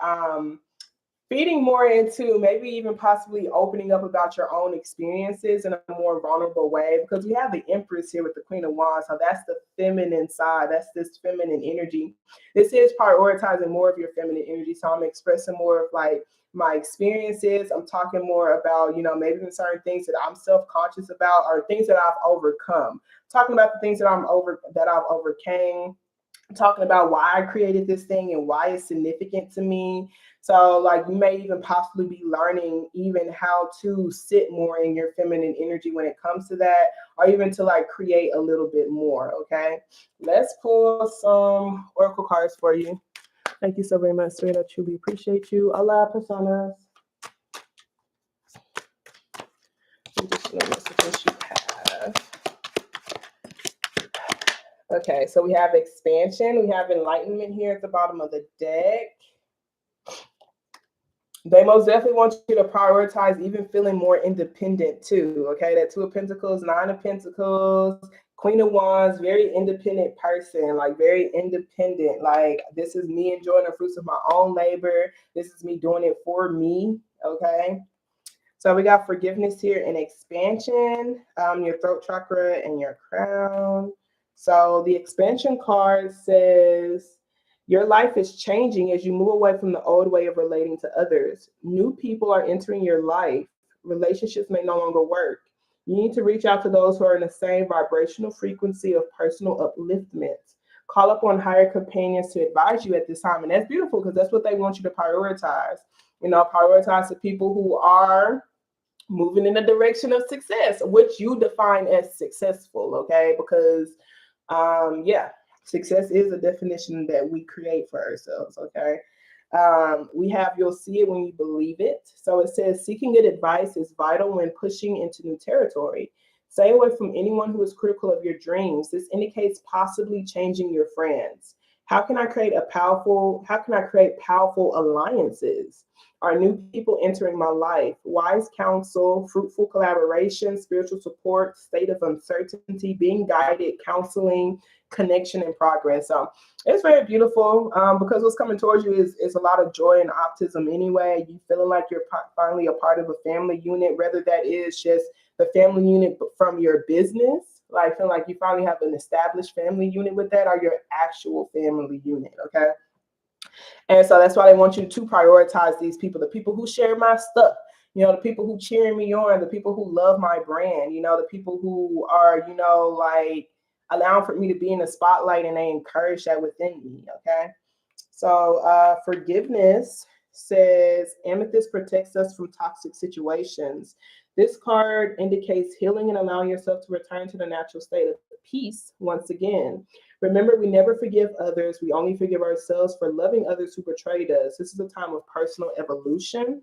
feeding more into maybe even possibly opening up about your own experiences in a more vulnerable way, because we have the Empress here with the Queen of Wands. So that's the feminine side. That's this feminine energy. This is prioritizing more of your feminine energy. So I'm expressing more of like my experiences. I'm talking more about, maybe certain things that I'm self-conscious about, or things that I've overcome. Talking about the things that I've overcame. Talking about why I created this thing and why it's significant to me. So like you may even possibly be learning even how to sit more in your feminine energy when it comes to that, or even to like create a little bit more. Okay, let's pull some oracle cards for you. Thank you so very much, Serena. I truly appreciate you. Allah personas. Additional messages you have. Okay, so we have expansion. We have enlightenment here at the bottom of the deck. They most definitely want you to prioritize even feeling more independent too. Okay, that Two of Pentacles, Nine of Pentacles, Queen of Wands, very independent person, like very independent. Like this is me enjoying the fruits of my own labor. This is me doing it for me. Okay. So we got forgiveness here and expansion, your throat chakra and your crown. So the expansion card says, your life is changing as you move away from the old way of relating to others. New people are entering your life. Relationships may no longer work. You need to reach out to those who are in the same vibrational frequency of personal upliftment. Call upon higher companions to advise you at this time. And that's beautiful, because that's what they want you to prioritize. Prioritize the people who are moving in the direction of success, which you define as successful. Okay, because success is a definition that we create for ourselves. Okay. We have, you'll see it when you believe it. So it says, seeking good advice is vital when pushing into new territory. Stay away from anyone who is critical of your dreams. This indicates possibly changing your friends. How can I create powerful alliances? Are new people entering my life? Wise counsel, fruitful collaboration, spiritual support, state of uncertainty, being guided, counseling, connection, and progress. So it's very beautiful because what's coming towards you is a lot of joy and optimism anyway. You feeling like you're finally a part of a family unit, whether that is just the family unit from your business, like feeling like you finally have an established family unit with that, or your actual family unit, okay? And so that's why they want you to prioritize these people, the people who share my stuff, the people who cheering me on, the people who love my brand, the people who are, like allowing for me to be in the spotlight and they encourage that within me, okay? So forgiveness says amethyst protects us from toxic situations. This card indicates healing and allowing yourself to return to the natural state of peace once again. Remember, we never forgive others. We only forgive ourselves for loving others who betrayed us. This is a time of personal evolution.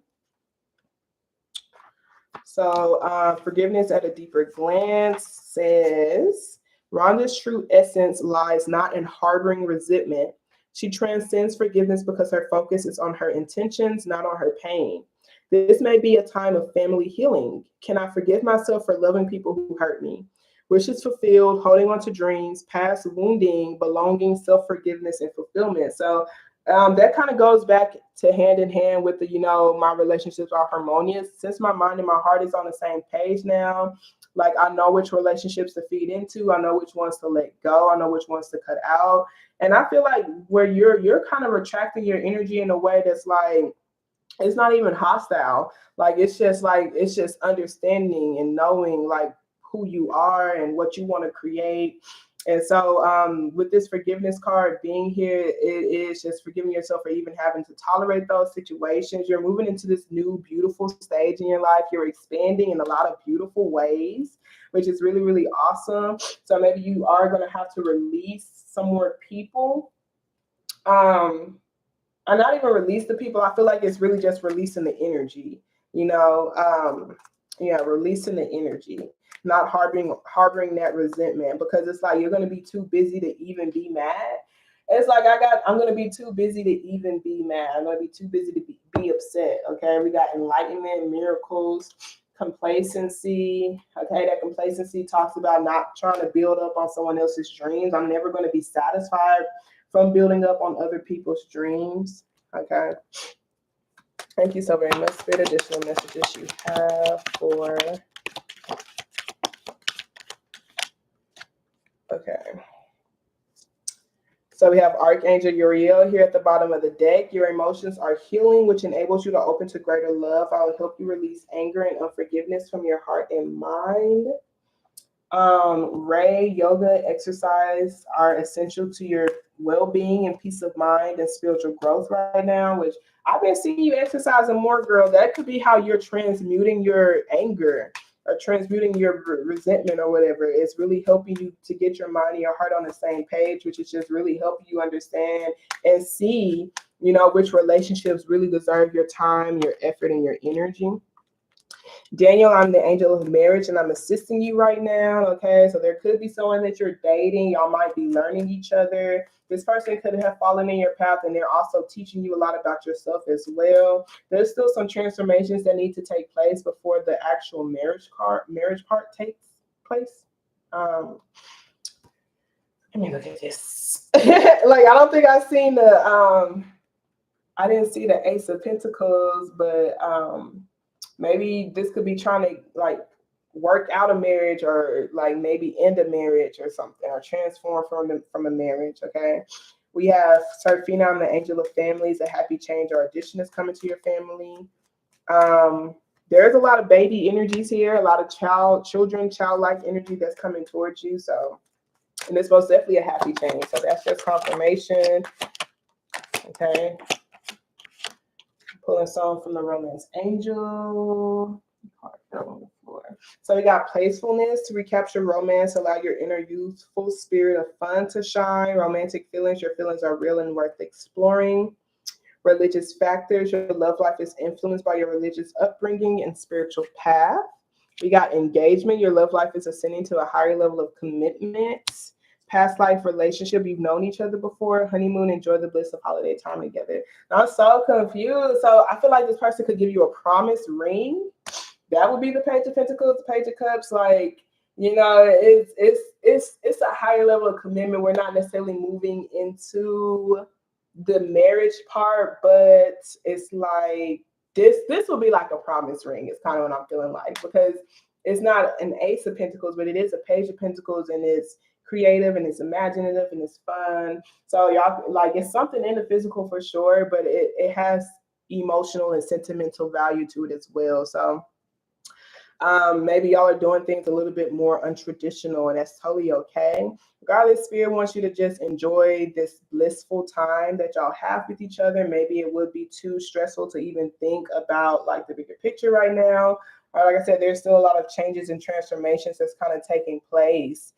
So forgiveness at a deeper glance says, Rhonda's true essence lies not in harboring resentment. She transcends forgiveness because her focus is on her intentions, not on her pain. This may be a time of family healing. Can I forgive myself for loving people who hurt me? Wishes fulfilled, holding on to dreams, past wounding, belonging, self-forgiveness, and fulfillment. So that kind of goes back to hand in hand with my relationships are harmonious. Since my mind and my heart is on the same page now, like I know which relationships to feed into. I know which ones to let go. I know which ones to cut out. And I feel like where you're kind of retracting your energy in a way that's like, it's not even hostile. Like it's just understanding and knowing like who you are and what you want to create. And so with this forgiveness card being here, it is just forgiving yourself for even having to tolerate those situations. You're moving into this new beautiful stage in your life. You're expanding in a lot of beautiful ways, which is really, really awesome. So maybe you are going to have to release some more people. And not even release the people. I feel like it's really just releasing the energy, releasing the energy, not harboring that resentment, because it's like you're going to be too busy to even be mad. It's like I'm going to be too busy to even be mad. I'm going to be too busy to be upset. Okay. We got enlightenment, miracles, complacency. Okay. That complacency talks about not trying to build up on someone else's dreams. I'm never going to be satisfied from building up on other people's dreams. Okay. Thank you so very much. Spirit, additional messages you have for. Okay. So we have Archangel Uriel here at the bottom of the deck. Your emotions are healing, which enables you to open to greater love. I will help you release anger and unforgiveness from your heart and mind. Ray, yoga, exercise are essential to your well-being and peace of mind and spiritual growth right now, which I've been seeing you exercising more, girl. That could be how you're transmuting your anger or transmuting your resentment or whatever. It's really helping you to get your mind and your heart on the same page, which is just really helping you understand and see, which relationships really deserve your time, your effort, and your energy. Daniel, I'm the angel of marriage and I'm assisting you right now. Okay, so there could be someone that you're dating. Y'all might be learning each other. This person could have fallen in your path and they're also teaching you a lot about yourself as well. There's still some transformations that need to take place before the actual marriage part takes place. Let me look at this. Like, I don't think I've seen I didn't see the Ace of Pentacles, but maybe this could be trying to like work out a marriage or like maybe end a marriage or something, or transform from a marriage. Okay. We have Serafina, I'm the angel of families, a happy change or addition is coming to your family. There's a lot of baby energies here, a lot of childlike energy that's coming towards you. So, and it's most definitely a happy change. So that's just confirmation. Okay. Pulling some from the Romance Angel. So we got playfulness to recapture romance, allow your inner youthful spirit of fun to shine. Romantic feelings, your feelings are real and worth exploring. Religious factors, your love life is influenced by your religious upbringing and spiritual path. We got engagement. Your love life is ascending to a higher level of commitment. Past life relationship. You've known each other before. Honeymoon. Enjoy the bliss of holiday time together. I'm so confused. So I feel like this person could give you a promise ring. That would be the Page of Pentacles, the Page of Cups. Like, you know, it's a higher level of commitment. We're not necessarily moving into the marriage part, but it's like this will be like a promise ring. It's kind of what I'm feeling like, because it's not an Ace of Pentacles, but it is a Page of Pentacles, and it's creative and it's imaginative and it's fun. So y'all, like, it's something in the physical for sure, but it has emotional and sentimental value to it as well. So maybe y'all are doing things a little bit more untraditional, and that's totally okay. Regardless, Spirit wants you to just enjoy this blissful time that y'all have with each other. Maybe it would be too stressful to even think about like the bigger picture right now. Or like I said, there's still a lot of changes and transformations that's kind of taking place.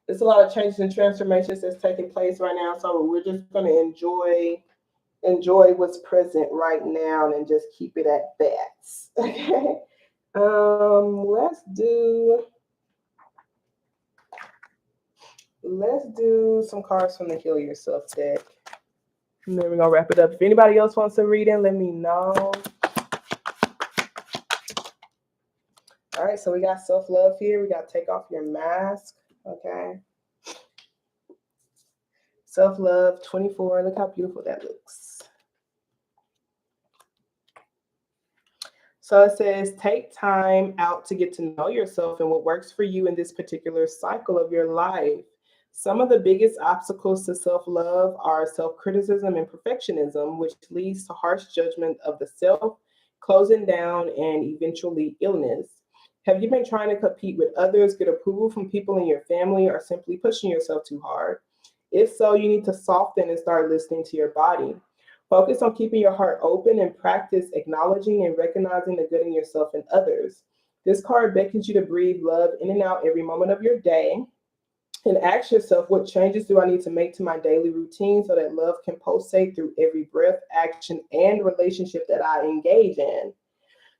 There's a lot of changes and transformations that's taking place right now. So we're just going to enjoy what's present right now and just keep it at that. Okay. Let's do some cards from the Heal Yourself deck. And then we're gonna wrap it up. If anybody else wants to read in, let me know. All right, so we got self-love here. We got take off your mask. Okay. Self-love 24. Look how beautiful that looks. So it says, take time out to get to know yourself and what works for you in this particular cycle of your life. Some of the biggest obstacles to self-love are self-criticism and perfectionism, which leads to harsh judgment of the self, closing down, and eventually illness. Have you been trying to compete with others, get approval from people in your family, or simply pushing yourself too hard? If so, you need to soften and start listening to your body. Focus on keeping your heart open and practice acknowledging and recognizing the good in yourself and others. This card beckons you to breathe love in and out every moment of your day. And ask yourself, what changes do I need to make to my daily routine so that love can pulsate through every breath, action, and relationship that I engage in?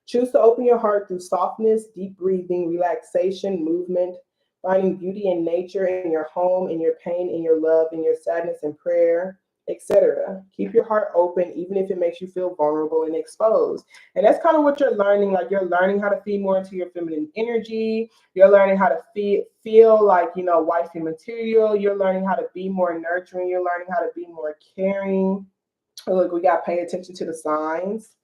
Choose to open your heart through softness, deep breathing, relaxation, movement, finding beauty in nature, in your home, in your pain, in your love, in your sadness and prayer, etc. Keep your heart open, even if it makes you feel vulnerable and exposed. And that's kind of what you're learning. Like, you're learning how to feed more into your feminine energy. You're learning how to feel like, you know, wifey material. You're learning how to be more nurturing. You're learning how to be more caring. Look, we got to pay attention to the signs.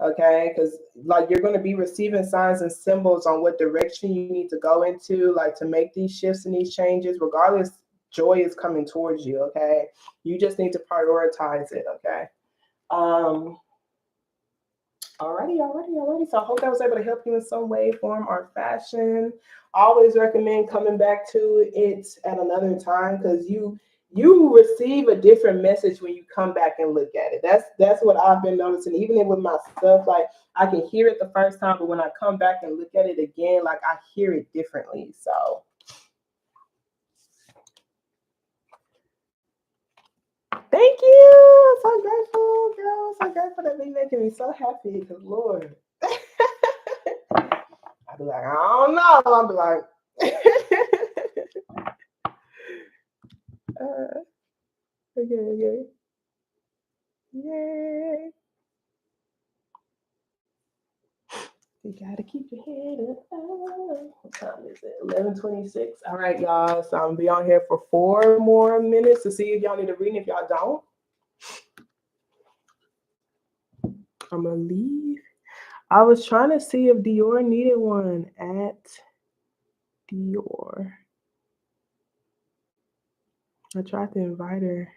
Okay, because like, you're going to be receiving signs and symbols on what direction you need to go into, like, to make these shifts and these changes. Regardless, joy is coming towards you. Okay, you just need to prioritize it. Okay. Alrighty. So I hope that was able to help you in some way, form, or fashion. I always recommend coming back to it at another time, because you receive a different message when you come back and look at it. That's what I've been noticing, even with myself. Like, I can hear it the first time, but when I come back and look at it again, like, I hear it differently. So thank you. So grateful, girl. So grateful that be making me so happy, because Lord. I'd be like, I don't know. I'll be like, okay. Yay. You gotta keep your head up. What time is it? 11:26. All right, y'all. So I'm gonna be on here for 4 more minutes to see if y'all need a reading. If y'all don't, I'm gonna leave. I was trying to see if Dior needed one at Dior. I tried to invite her.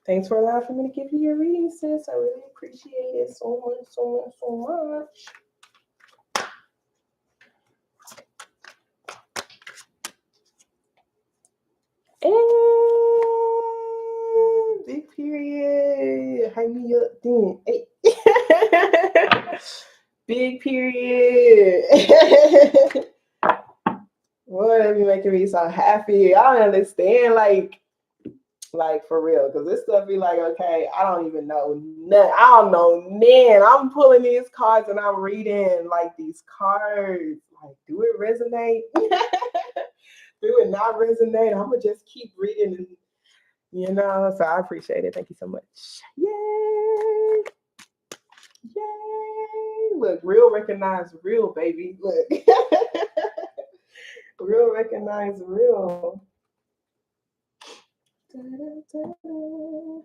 Thanks for allowing me to give you your reading, sis. I really appreciate it so much. And big period. Hang me up then. Hey. Big period. Boy, that be making me so happy. I don't understand, like for real, because this stuff be like, okay, I don't even know nothing. I don't know, man. I'm pulling these cards and I'm reading like these cards. Like, do it resonate? Do it not resonate? I'm gonna just keep reading, and So I appreciate it. Thank you so much. Yay! Yay! Look, real recognize real, baby. Look, real recognize real. Da-da-da-da.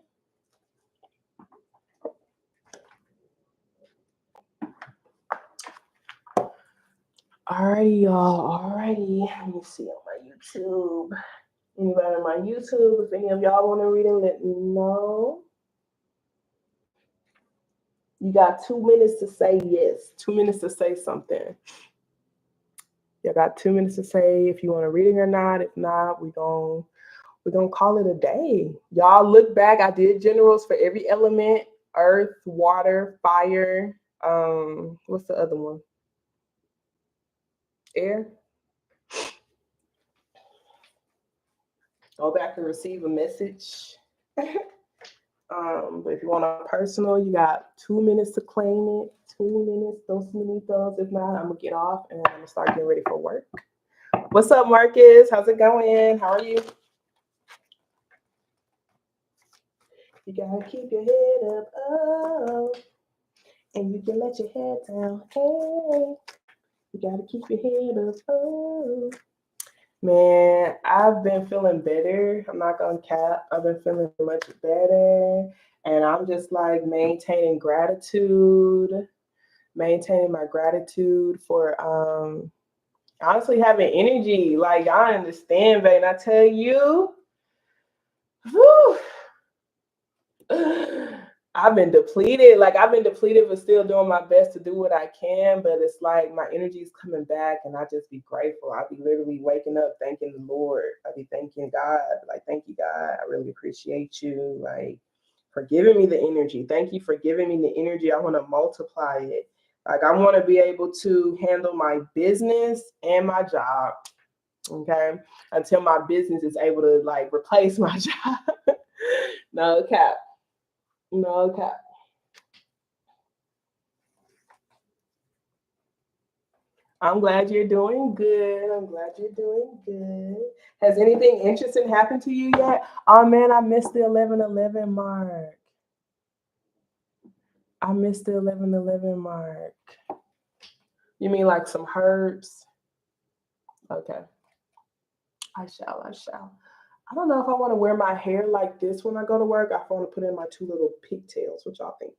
Alrighty, y'all. Alrighty. Let me see on my YouTube. Anybody on my YouTube? If any of y'all want to read it, let me know. You got 2 minutes to say yes. 2 minutes to say something. You got 2 minutes to say if you want to read it or not. If not, we're gonna call it a day. Y'all look back. I did generals for every element: earth, water, fire. What's the other one? Air. Go back and receive a message. But if you want a personal, you got 2 minutes to claim it. 2 minutes, those minutos. If not, I'm gonna get off and I'm gonna start getting ready for work. What's up, Marcus? How's it going? How are you? You gotta keep your head up, oh, and you can let your head down, hey. You gotta keep your head up, oh. Man, I've been feeling better. I'm not gonna cap. I've been feeling much better. And I'm just like maintaining my gratitude for honestly having energy. Like, I understand, babe. And I tell you, whew, I've been depleted. Like, I've been depleted, but still doing my best to do what I can. But it's like my energy is coming back, and I just be grateful. I be literally waking up thanking the Lord. I be thanking God. Like, thank you, God. I really appreciate you. Like, for giving me the energy. Thank you for giving me the energy. I want to multiply it. Like, I want to be able to handle my business and my job. Okay. Until my business is able to like replace my job. No cap. No cap. I'm glad you're doing good. I'm glad you're doing good. Has anything interesting happened to you yet? Oh man, I missed the 11:11 mark. I missed the 11:11 mark. You mean like some herbs? Okay. I shall. I don't know if I want to wear my hair like this when I go to work. I want to put in my 2 little pigtails. What y'all think?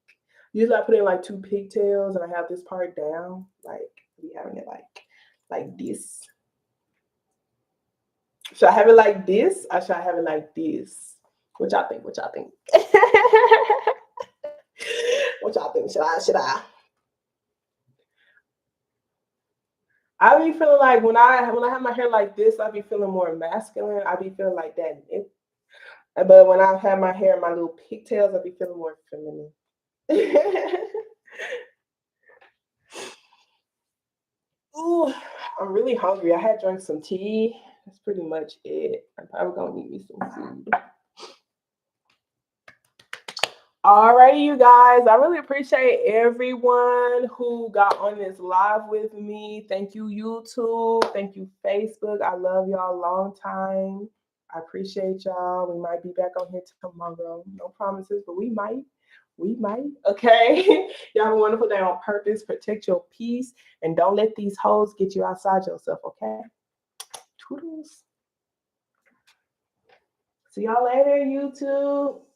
Usually I put in like 2 pigtails and I have this part down. Like, we having it like this. Should I have it like this? Or should I have it like this? What y'all think? What y'all think? What y'all think? Should I? I be feeling like when I have my hair like this, I be feeling more masculine. I be feeling like that. But when I have my hair in my little pigtails, I be feeling more feminine. Ooh, I'm really hungry. I had drank some tea. That's pretty much it. I'm probably gonna eat me some food. Alrighty, you guys. I really appreciate everyone who got on this live with me. Thank you, YouTube. Thank you, Facebook. I love y'all long time. I appreciate y'all. We might be back on here tomorrow. No promises, but we might. We might. Okay. Y'all have a wonderful day on purpose. Protect your peace and don't let these hoes get you outside yourself. Okay. Toodles. See y'all later, YouTube.